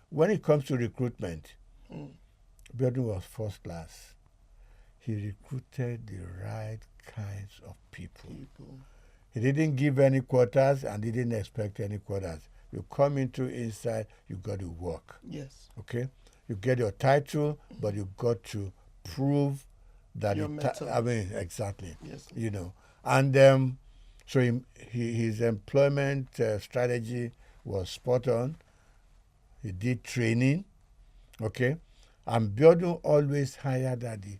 When it comes to recruitment, Biodun was first class. He recruited the right kinds of people. He didn't give any quotas and didn't expect any quotas. You come into Inside, you got to work.
Yes.
Okay? You get your title, but you got to prove that exactly.
Yes.
You know. And so his employment strategy was spot on. he did training, okay? And Biodun always hired at the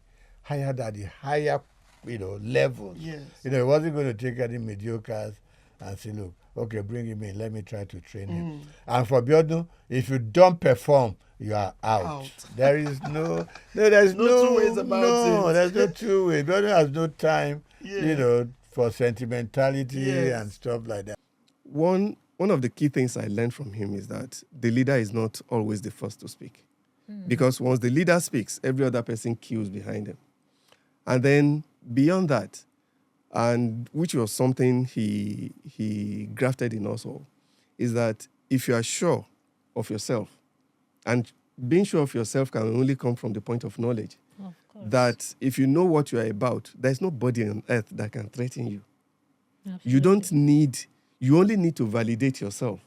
higher, levels.
Yes.
He wasn't going to take any mediocres and say, look, okay, bring him in, let me try to train him. And for Biodun, if you don't perform, you are out. There is there's no
two ways about it.
There's no two ways. Biodun has no time,
Yeah.
for sentimentality
Yes.
and stuff like that.
One of the key things I learned from him is that the leader is not always the first to speak. Because once the leader speaks, every other person queues behind him. And then beyond that, and which was something he grafted in us all, is that if you are sure of yourself, and being sure of yourself can only come from the point of knowledge, that if you know what you are about, there's nobody on earth that can threaten you. You only need to validate yourself.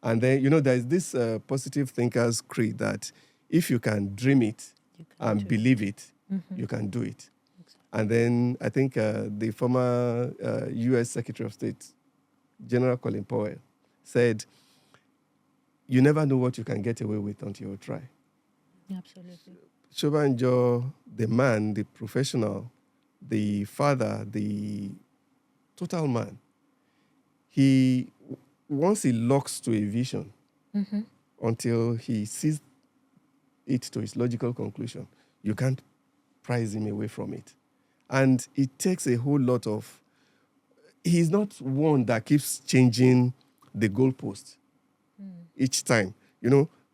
And then, there's this positive thinkers creed that if you can dream it and believe it, you can do it. And then I think the former U.S. Secretary of State, General Colin Powell, said, you never know what you can get away with until you try.
Absolutely.
Shobanjo, the man, the professional, the father, the total man, once he locks to a vision, until he sees it to its logical conclusion, you can't prize him away from it. And it takes a whole lot of... He's not one that keeps changing the goalpost each time.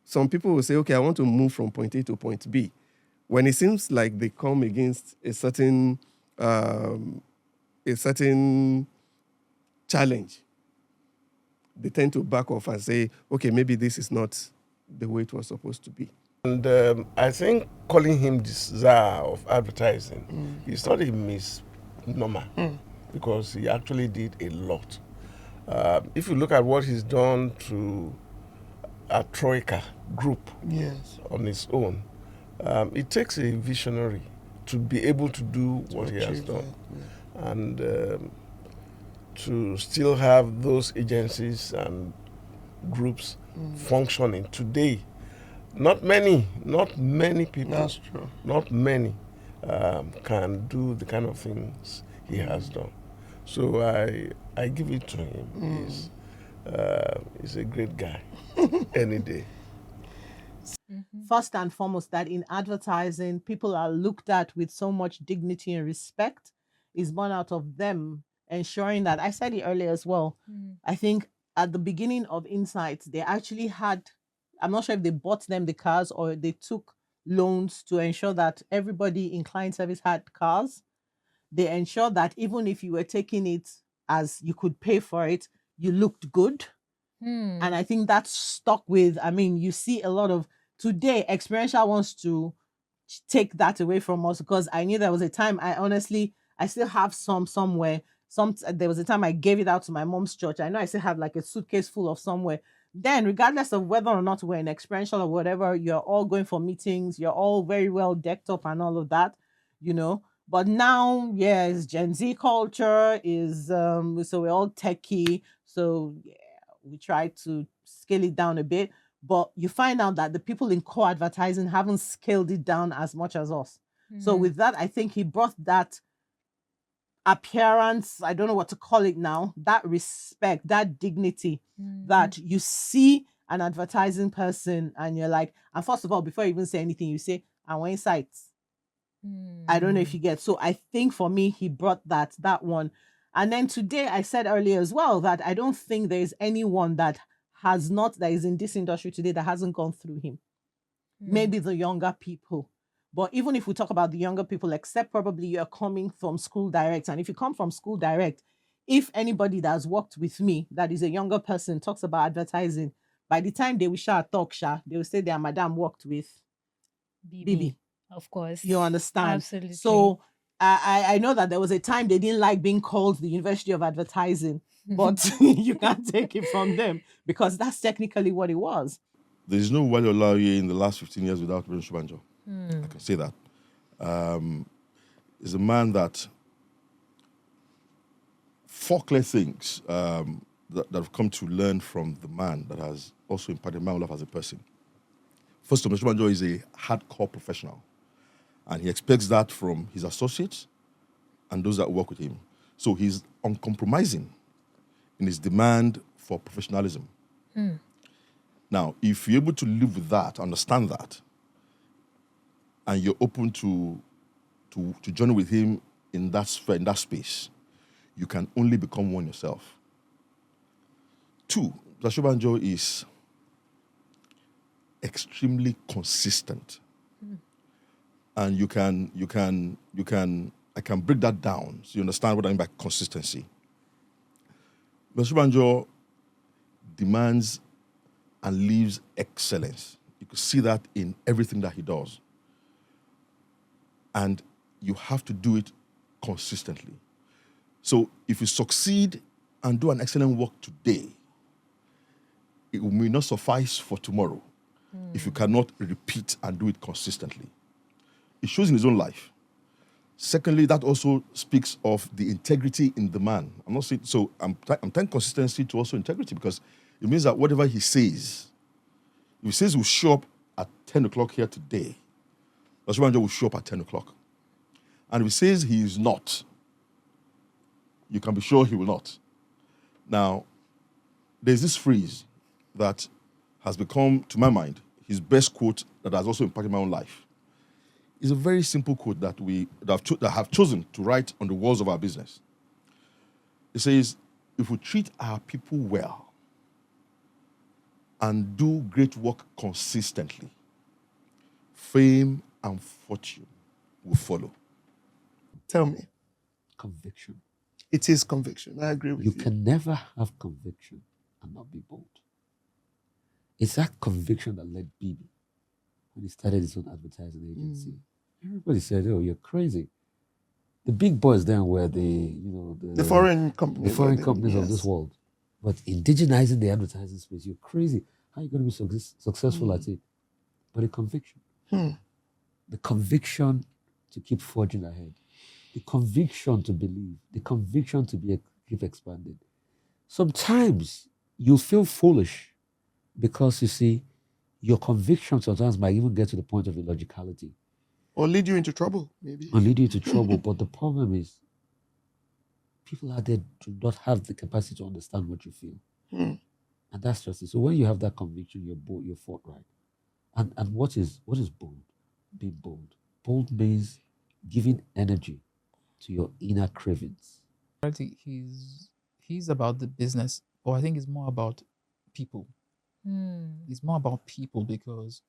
Some people will say, okay, I want to move from point A to point B. When it seems like they come against a certain challenge, they tend to back off and say, okay, maybe this is not the way it was supposed to be.
And I think calling him the Czar of advertising is not a misnomer because he actually did a lot. If you look at what he's done to a Troika group on its own, it takes a visionary to be able to do what he has done. And to still have those agencies and groups functioning today. Not many people.
That's true.
Not many can do the kind of things he has done. So I give it to him. He's a great guy. Any day.
First and foremost, that in advertising, people are looked at with so much dignity and respect is born out of them ensuring that, I said it earlier as well, I think at the beginning of Insights, they actually had, I'm not sure if they bought them the cars or they took loans to ensure that everybody in client service had cars. They ensured that even if you were taking it as you could pay for it, you looked good. And I think that's stuck with, you see a lot of, today, Experiential wants to take that away from us because I knew there was a time, I still have some somewhere. There was a time I gave it out to my mom's church. I know I still have like a suitcase full of somewhere. Then, regardless of whether or not we're in Experiential or whatever, you're all going for meetings, you're all very well decked up and all of that, But now, yes, Gen Z culture is, so we're all techie. So yeah, we try to scale it down a bit. But you find out that the people in core advertising haven't scaled it down as much as us. So with that, I think he brought that appearance, I don't know what to call it now, that respect, that dignity that you see an advertising person and you're like, and first of all, before you even say anything, you say, "Our insights." I don't know if you get. So I think for me, he brought that one. And then today, I said earlier as well that I don't think there's anyone that is in this industry today that hasn't gone through him. Maybe the younger people. But even if we talk about the younger people, except probably you're coming from school direct. And if you come from school direct, if anybody that has worked with me, that is a younger person, talks about advertising, by the time they will talk, they will say their madam worked with Bibi.
Of course.
You understand?
Absolutely.
So I know that there was a time they didn't like being called the University of Advertising, but you can't take it from them because that's technically what it was.
There's no Wale Olaoye in the last 15 years without Biodun Shobanjo. I can say that. He's a man that four clear things that I've come to learn from the man that has also impacted my life as a person. First of all, Mr. Shobanjo is a hardcore professional, and he expects that from his associates and those that work with him. So he's uncompromising in his demand for professionalism. Now, if you're able to live with that, understand that, and you're open to journey with him in that sphere, in that space, you can only become one yourself. 2, Mr. Shobanjo is extremely consistent. And I can break that down so you understand what I mean by consistency. Mr. Shobanjo demands and lives excellence. You can see that in everything that he does. And you have to do it consistently. So if you succeed and do an excellent work today, it may not suffice for tomorrow if you cannot repeat and do it consistently. It shows in his own life. Secondly, that also speaks of the integrity in the man. I'm not saying so. I'm tying consistency to also integrity, because it means that whatever he says, if he says we'll show up at 10 o'clock here today, Mr. Shobanjo will show up at 10 o'clock. And if he says he is not, you can be sure he will not. Now, there's this phrase that has become, to my mind, his best quote that has also impacted my own life. It's a very simple quote that I have chosen to write on the walls of our business. It says, if we treat our people well and do great work consistently, fame and fortune will follow.
Tell me.
Conviction.
It is conviction. I agree with you.
You can never have conviction and not be bold. It's that conviction that led Bibi when he started his own advertising agency. Everybody said, "Oh, you're crazy." The big boys then were the
foreign companies.
The foreign companies of this world. But indigenizing the advertising space, you're crazy. How are you going to be successful at it? But a conviction. The conviction to keep forging ahead. The conviction to believe. The conviction to keep expanding. Sometimes you feel foolish because, you see, your conviction sometimes might even get to the point of illogicality.
Or lead you into trouble, maybe.
Or lead you into trouble. But the problem is, people out there do not have the capacity to understand what you feel. And that's just it. So when you have that conviction, you're bold, you're forthright. And what is bold? Being bold. Bold means giving energy to your inner cravings.
He's about the business, or I think it's more about people. It's more about people, because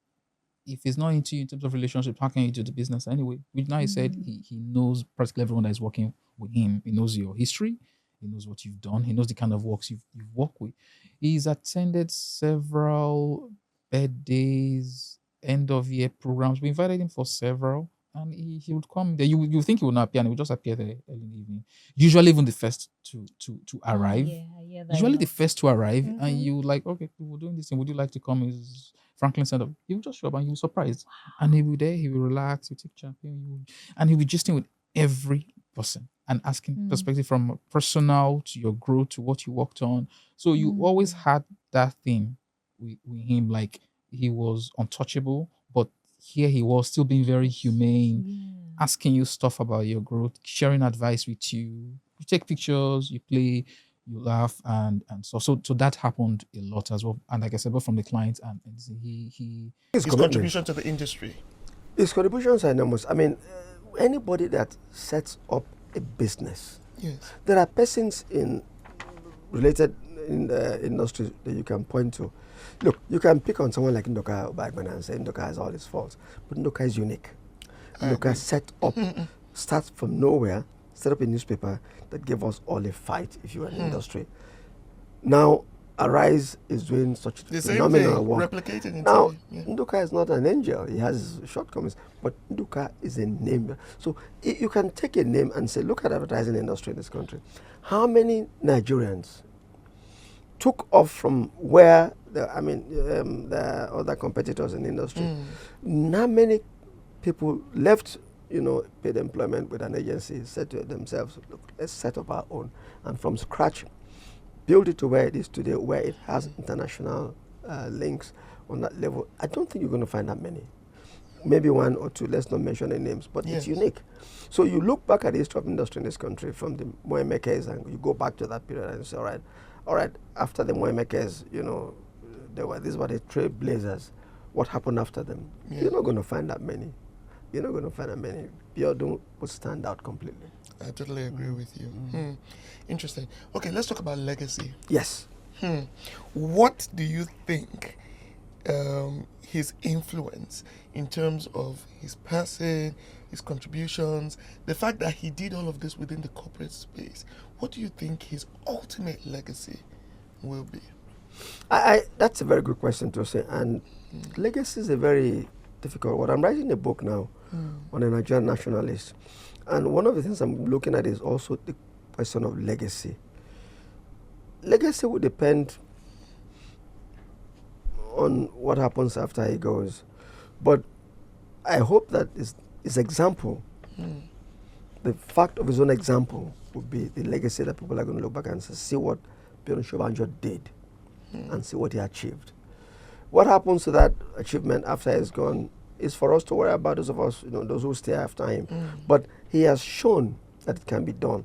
if he's not into you in terms of relationships, how can you do the business anyway? Which now he said he knows practically everyone that is working with him. He knows your history. He knows what you've done. He knows the kind of works you've worked with. He's attended several birthdays, end of year programs. We invited him for several, and he would come there. You think he would not appear, and he would just appear there early in the evening. Usually even the first to arrive. Usually the first to arrive, and you like, okay, we're doing this thing. Would you like to come? Is Franklin said, he would just show up and you'll be surprised. And he'll be there, he will relax, he'll take champion, and he'll be gisting with every person and asking perspective from personal to your growth to what you worked on. So you always had that thing with him, like he was untouchable, but here he was still being very humane, asking you stuff about your growth, sharing advice with you. You take pictures, you play, you laugh, and so that happened a lot as well. And like I said, both from the clients and
his contribution to the industry.
His contributions are enormous. I mean, anybody that sets up a business, there are persons related in the industry that you can point to. Look, you can pick on someone like Ndoka Bagman and say Ndoka has all his faults, but Ndoka is unique. Ndoka set up, starts from nowhere, set up a newspaper that gave us all a fight if you were in the industry. Now, Arise is doing such
the
phenomenal work.
Replicated in
now,
TV,
Nduka is not an angel. He has shortcomings, but Nduka is a name. So you can take a name and say, look at the advertising industry in this country. How many Nigerians took off from where the other competitors in the industry? How many people left, paid employment with an agency, said to themselves, look, let's set up our own. And from scratch, built it to where it is today, where it has international links on that level, I don't think you're going to find that many. Maybe one or two, let's not mention any names, but it's unique. So you look back at the history of industry in this country from the Moe makers, and you go back to that period and say, all right, after the Moe makers, these were the trailblazers. What happened after them? You're not going to find that many. You're not going to find that many. Biodun would stand out completely.
I totally agree with you. Interesting. Okay, let's talk about legacy.
Yes.
What do you think his influence in terms of his person, his contributions, the fact that he did all of this within the corporate space, what do you think his ultimate legacy will be?
That's a very good question to say, and legacy is a very difficult word. I'm writing a book now on a Nigerian nationalist, and one of the things I'm looking at is also the question of legacy. Legacy will depend on what happens after he goes, but I hope that his example, the fact of his own example, will be the legacy that people are going to look back and see what Biodun Shobanjo did and see what he achieved. What happens to that achievement after he's gone is for us to worry about, those of us, those who stay after him. But he has shown that it can be done.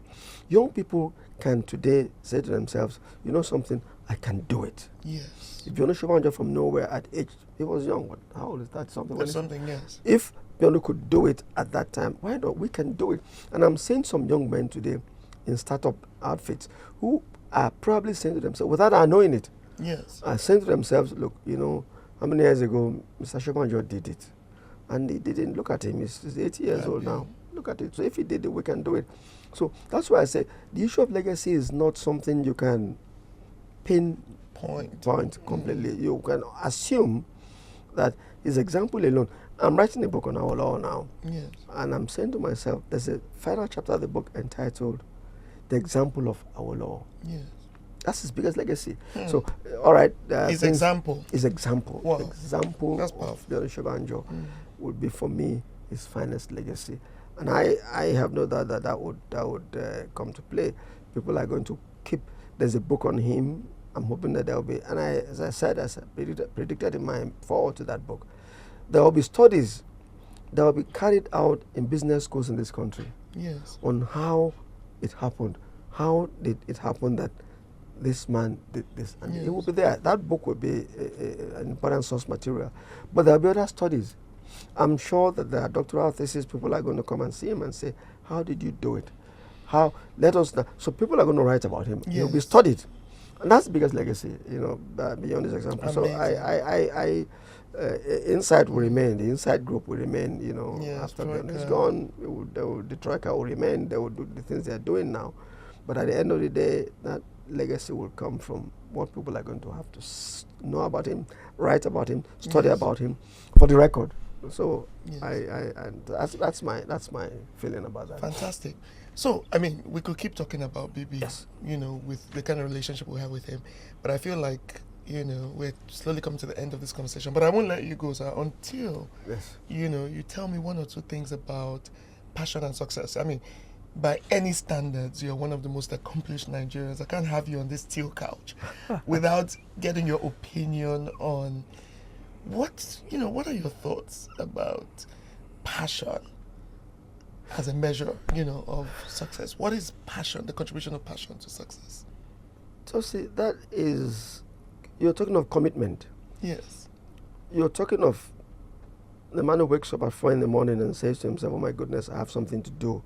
Young people can today say to themselves, you know something, I can do it.
Yes.
If Biodun Shobanjo from nowhere at age, he was young. How old is that? Something.
Yes.
If Biodun could do it at that time, why not? We can do it. And I'm seeing some young men today in startup outfits who are probably saying to themselves, without our knowing it, are saying to themselves, look, how many years ago Mr. Shobanjo did it? And he didn't. Look at him. He's 80 years old now. Look at it. So if he did it, we can do it. So that's why I say the issue of legacy is not something you can pinpoint completely. You can assume that his example alone. I'm writing a book on our law now.
Yes.
And I'm saying to myself, there's a final chapter of the book entitled The Example of Our Law.
Yes.
That's his biggest legacy. So, all right.
His example.
His example.
Wow.
The example of Biodun Shobanjo would be, for me, his finest legacy. And I have no doubt that would come to play. People are going to keep. There's a book on him. I'm hoping that there will be. And as I predicted in my foreword to that book, there will be studies that will be carried out in business schools in this country.
Yes.
On how it happened. How did it happen that this man did this? And it will be there. That book will be an important source material. But there will be other studies. I'm sure that there are doctoral thesis people are going to come and see him and say, how did you do it? Let us know. So people are going to write about him. He'll be studied. And that's the biggest legacy, beyond this example. Amazing. So Insight will remain. The Insight group will remain, after Biodun is gone. The Troika will remain. They will do the things they are doing now. But at the end of the day, that legacy will come from what people are going to have to know about him, write about him, study about him, for the record. So that's my feeling about that.
Fantastic. So, we could keep talking about BB, with the kind of relationship we have with him. But I feel like, we're slowly coming to the end of this conversation. But I won't let you go, sir, until, you tell me one or two things about passion and success. By any standards, you're one of the most accomplished Nigerians. I can't have you on this steel couch without getting your opinion on what are your thoughts about passion as a measure, of success? What is passion, the contribution of passion to success?
So see, you're talking of commitment.
Yes.
You're talking of the man who wakes up at 4 a.m. and says to himself, oh my goodness, I have something to do.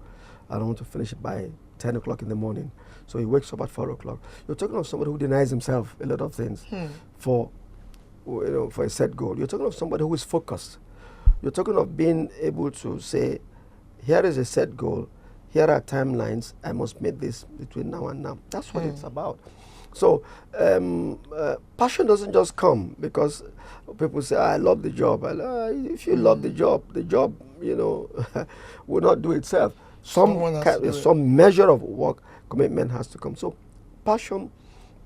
I don't want to finish it by 10 o'clock in the morning. So he wakes up at 4 o'clock. You're talking of somebody who denies himself a lot of things for a set goal. You're talking of somebody who is focused. You're talking of being able to say, here is a set goal, here are timelines, I must meet this between now and now. That's what it's about. So passion doesn't just come because people say, I love the job. If you love the job, will not do itself. Some measure of work, commitment has to come. So passion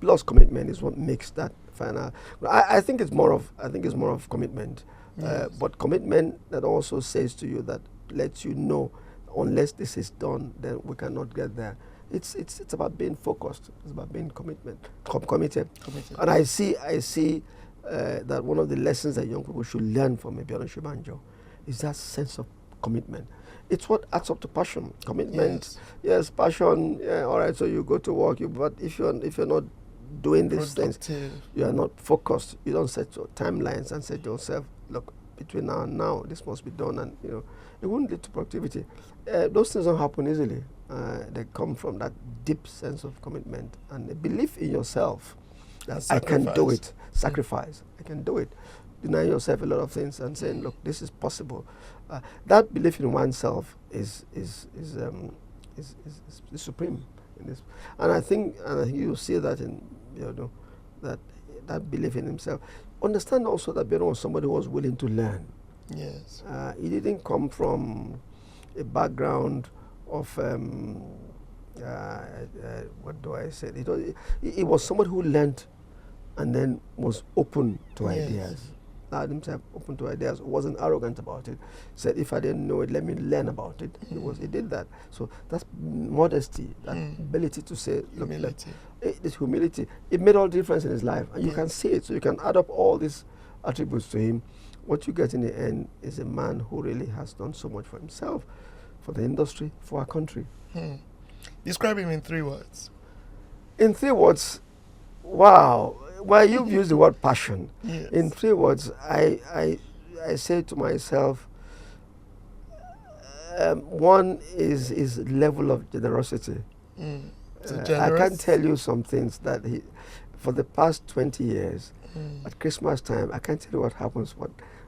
plus commitment is what makes that final. I think it's more of commitment. But commitment that also says to you, that lets you know, unless this is done, then we cannot get there. It's about being focused. It's about being committed. And I see that one of the lessons that young people should learn from Biodun Shobanjo is that sense of commitment. It's what adds up to passion. Commitment, yes, passion. Yeah, all right. So you go to work, but if you're not doing these things, you are not focused. You don't set your timelines and say to yourself, look, between now and now, this must be done, and it won't lead to productivity. Those things don't happen easily. They come from that deep sense of commitment and a belief in yourself that I can do it. Sacrifice, I can do it. Deny yourself a lot of things and saying, look, this is possible. That belief in oneself is supreme in this, and I think you see that in that belief in himself. Understand also that Biodun was somebody who was willing to learn.
Yes.
He didn't come from a background of what do I say? He was somebody who learned and then was open to ideas. Allowed himself open to ideas. Wasn't arrogant about it. Said, if I didn't know it, let me learn about it. He did that. So that's modesty, that ability to say, look, this humility. It made all the difference in his life, and you can see it. So you can add up all these attributes to him. What you get in the end is a man who really has done so much for himself, for the industry, for our country.
Describe him in 3 words.
In 3 words, wow. Well, you've used the word passion.
Yes.
In 3 words, I say to myself, one is his level of generosity. I can tell you some things that for the past 20 years, at Christmas time, I can't tell you what happens,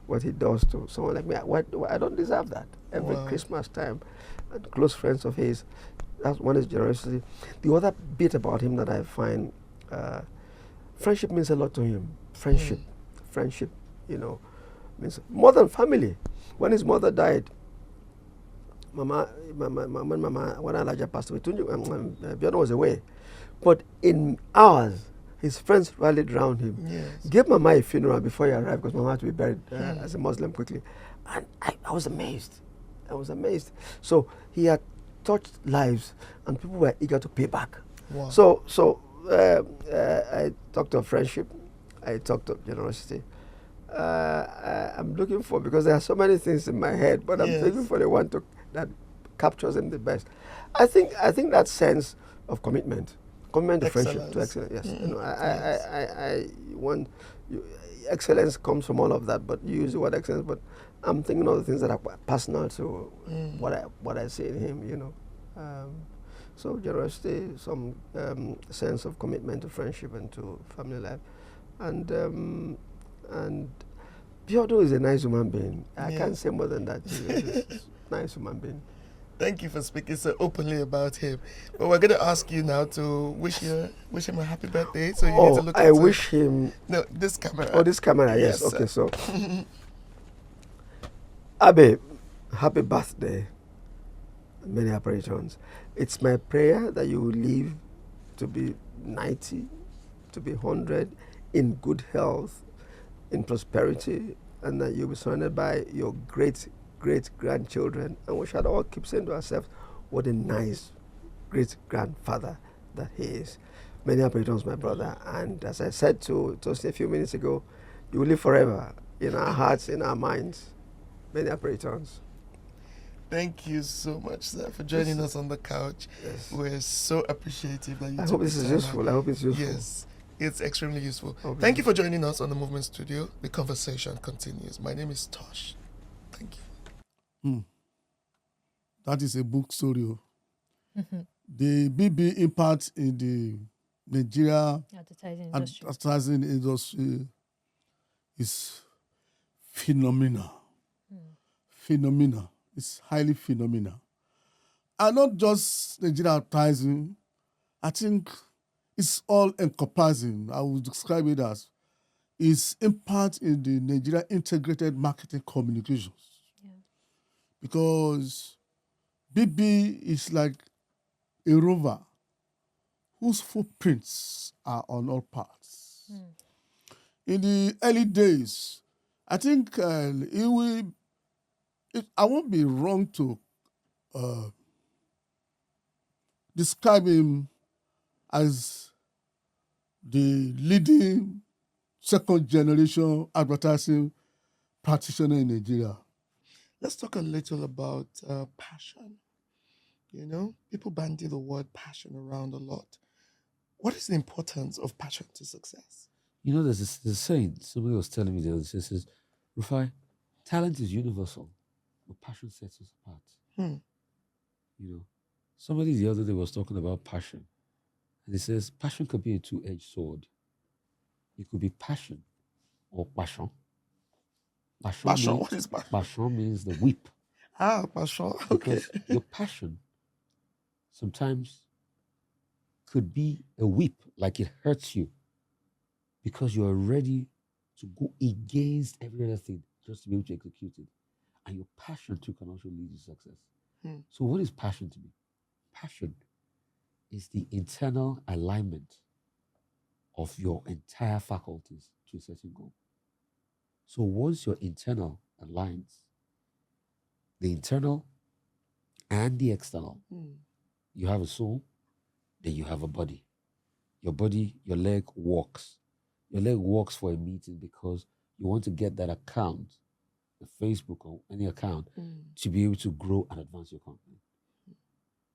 what he does to someone like me. I don't deserve that. Every Christmas time, and close friends of his, that's one is generosity. The other bit about him that I find, friendship means a lot to him. Friendship, means more than family. When his mother died, when Elijah passed away, Biodun was away. But in hours, his friends rallied around him.
Yes.
Gave Mama a funeral before he arrived because Mama had to be buried as a Muslim quickly. And I was amazed. So he had touched lives and people were eager to pay back.
Wow.
So I talked of friendship. I talked of generosity. I'm looking for, because there are so many things in my head, but I'm looking for the one that captures him the best. I think that sense of commitment to friendship, to excellence. Yes, I want excellence comes from all of that, but you use the word excellence. But I'm thinking of the things that are personal to what I see in him. So generosity, some sense of commitment to friendship and to family life, and Biodun is a nice human being. I can't say more than that. He's a nice human being.
Thank you for speaking so openly about him. But we're going to ask you now to wish him a happy birthday. So you need to look
I wish him.
No, this camera.
Oh, this camera. Yes.
Yes,
okay. So, Abe, happy birthday. Many apparitions. It's my prayer that you will live to be 90, to be 100, in good health, in prosperity, and that you'll be surrounded by your great-grandchildren. And we shall all keep saying to ourselves, what a nice great-grandfather that he is. Many apparitions, my brother. And as I said to Toasty a few minutes ago, you will live forever in our hearts, in our minds. Many apparitions.
Thank you so much, sir, for joining us on the couch.
Yes.
We're so appreciative that you
I hope this is useful. I hope it's useful.
Yes, it's extremely useful.
Okay.
Thank you for joining us on the Movement Studio. The conversation continues. My name is Tosh. Thank you.
That is a book story. The BB impact in the Nigeria advertising industry is phenomenal. Phenomenal. It's highly phenomenal. And not just Nigeria advertising, I think it's all encompassing. I would describe it as its impact in the Nigeria integrated marketing communications. Because BB is like a rover whose footprints are on all parts. In the early days, I think I won't be wrong to describe him as the leading second generation advertising practitioner in Nigeria.
Let's talk a little about passion. You know, people bandy the word passion around a lot. What is the importance of passion to success?
You know, there's a saying, somebody was telling me the other day, says, Rufai, talent is universal, but passion sets us apart. You know, somebody the other day was talking about passion, and he says, passion could be a two-edged sword. It could be passion or passion.
Passion, what is passion?
Passion means the whip.
Passion, okay.
Because your passion sometimes could be a whip, like it hurts you, because you are ready to go against every other thing just to be able to execute it. And your passion too can also lead to success. So what is passion to me? Passion is the internal alignment of your entire faculties to a certain goal. So once your internal aligns, the internal and the external, you have a soul, then you have a body. Your body, your leg walks. Your leg walks for a meeting because you want to get that account, a Facebook or any account, to be able to grow and advance your company.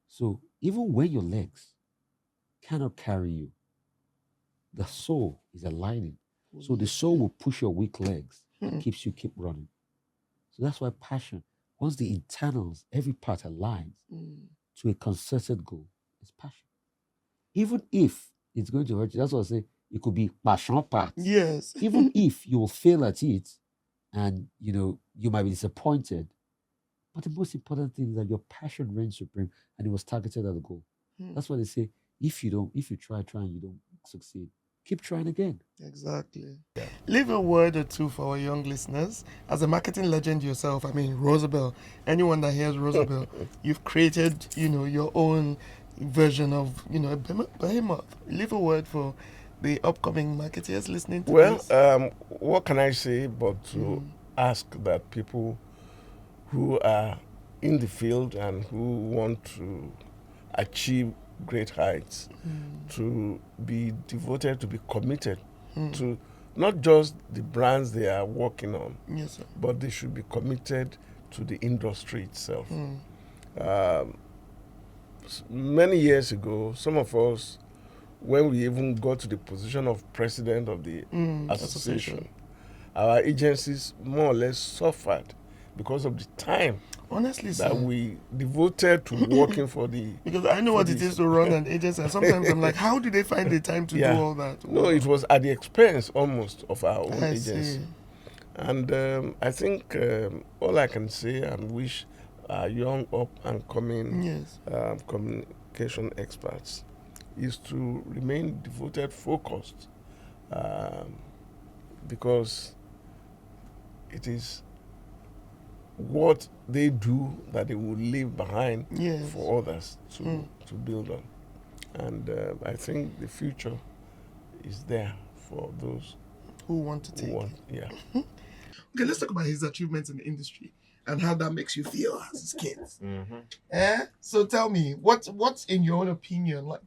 So even when your legs cannot carry you, the soul is aligning. So the soul will push your weak legs, keep running. So that's why passion, once the internals, every part aligns to a concerted goal, it's passion. Even if it's going to hurt you, that's what I say, it could be passion part.
Yes.
Even if you will fail at it and, you know, you might be disappointed, but the most important thing is that your passion reigns supreme and it was targeted at the goal. That's why they say, if you try and you don't succeed, keep trying again.
Exactly. Leave a word or two for our young listeners. As a marketing legend yourself, I mean, Roosevelt, anyone that hears Roosevelt, you've created, you know, your own version of, you know, a behemoth. Leave a word for the upcoming marketers listening to this.
What can I say but to ask that people who are in the field and who want to achieve great heights to be devoted, to be committed to not just the brands they are working on,
yes, sir,
but they should be committed to the industry itself. Many years ago, some of us, when we even got to the position of president of the association, our agencies more or less suffered because of the time
honestly
that
sir,
we devoted to working for the
because I know what it is to run an agency, and sometimes I'm like, how do they find the time to do all that?
No, it was at the expense almost of our own
I
agency.
see.
And I think all I can say and wish our young up and coming communication experts is to remain devoted, focused, because it is what they do that they will leave behind for others to build on. And I think the future is there for those
who want to take it.
Yeah.
Okay, let's talk about his achievements in the industry and how that makes you feel as his kids. So tell me, what's in your own opinion, like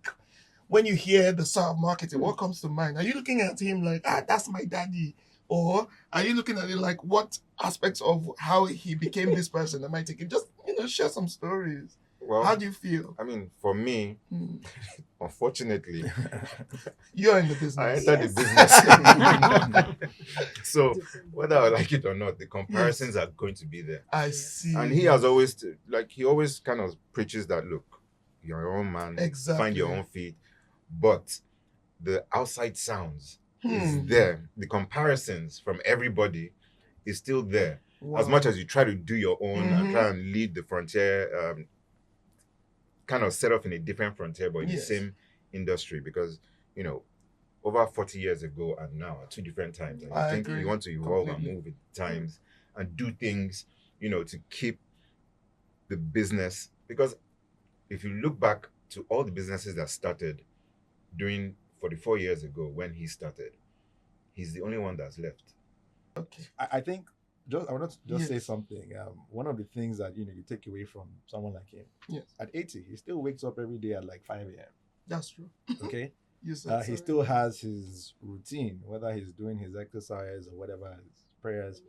when you hear the Czar of Marketing, what comes to mind? Are you looking at him like, that's my daddy? Or are you looking at it like, what aspects of how he became this person am I taking? Just, you know, share some stories.
Well,
how do you feel?
I mean, for me, unfortunately,
you're in the business.
I entered the business. So whether I like it or not, the comparisons are going to be there.
I see.
And he has always, he always kind of preaches that, look, you're your own man, find your own feet. But the outside sounds is there. The comparisons from everybody is still there. Wow. As much as you try to do your own and try and lead the frontier, kind of set off in a different frontier, but in the same industry, because, you know, over 40 years ago and now are two different times. And I think you want to evolve and move with times and do things, you know, to keep the business. Because if you look back to all the businesses that started during 44 years ago when he started, he's the only one that's left.
Okay.
I think
I want to just say something. One of the things that you take away from someone like him.
Yes.
At 80, he still wakes up every day at like 5 a.m.
That's true.
Okay.
He
He still has his routine, whether he's doing his exercise or whatever, his prayers.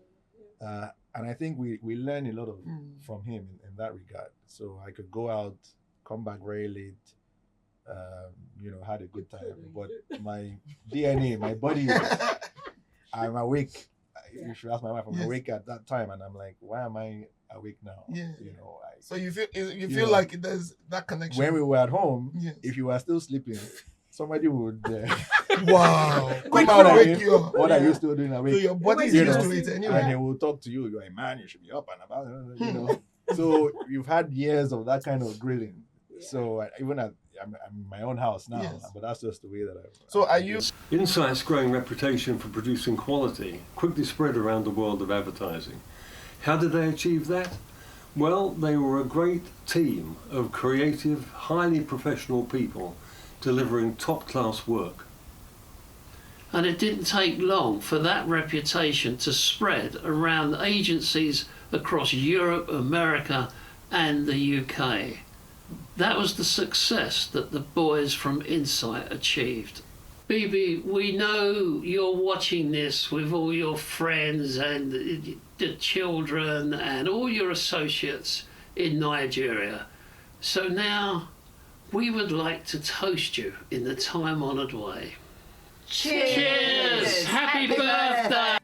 And I think we learn a lot of from him in that regard. So I could go out, come back very late, had a good time. But my DNA, my body, I'm awake. You should ask my wife. I'm awake at that time, and I'm like, why am I awake now?
Yeah. So you
you
feel
know,
like there's that connection.
When we were at home, if you were still sleeping, somebody would
wow,
come out and wake you up. What are you still doing awake?
So your body is used to it anyway.
And he will talk to you. You're a man. You should be up and about. So you've had years of that kind of grilling. So even I'm in my own house now, but that's just the way that I.
So are you?
Insight's growing reputation for producing quality quickly spread around the world of advertising. How did they achieve that? Well, they were a great team of creative, highly professional people delivering top-class work.
And it didn't take long for that reputation to spread around agencies across Europe, America, and the UK. That was the success that the boys from Insight achieved. Bibi, we know you're watching this with all your friends and the children and all your associates in Nigeria. So now we would like to toast you in the time-honoured way.
Cheers!
Happy birthday!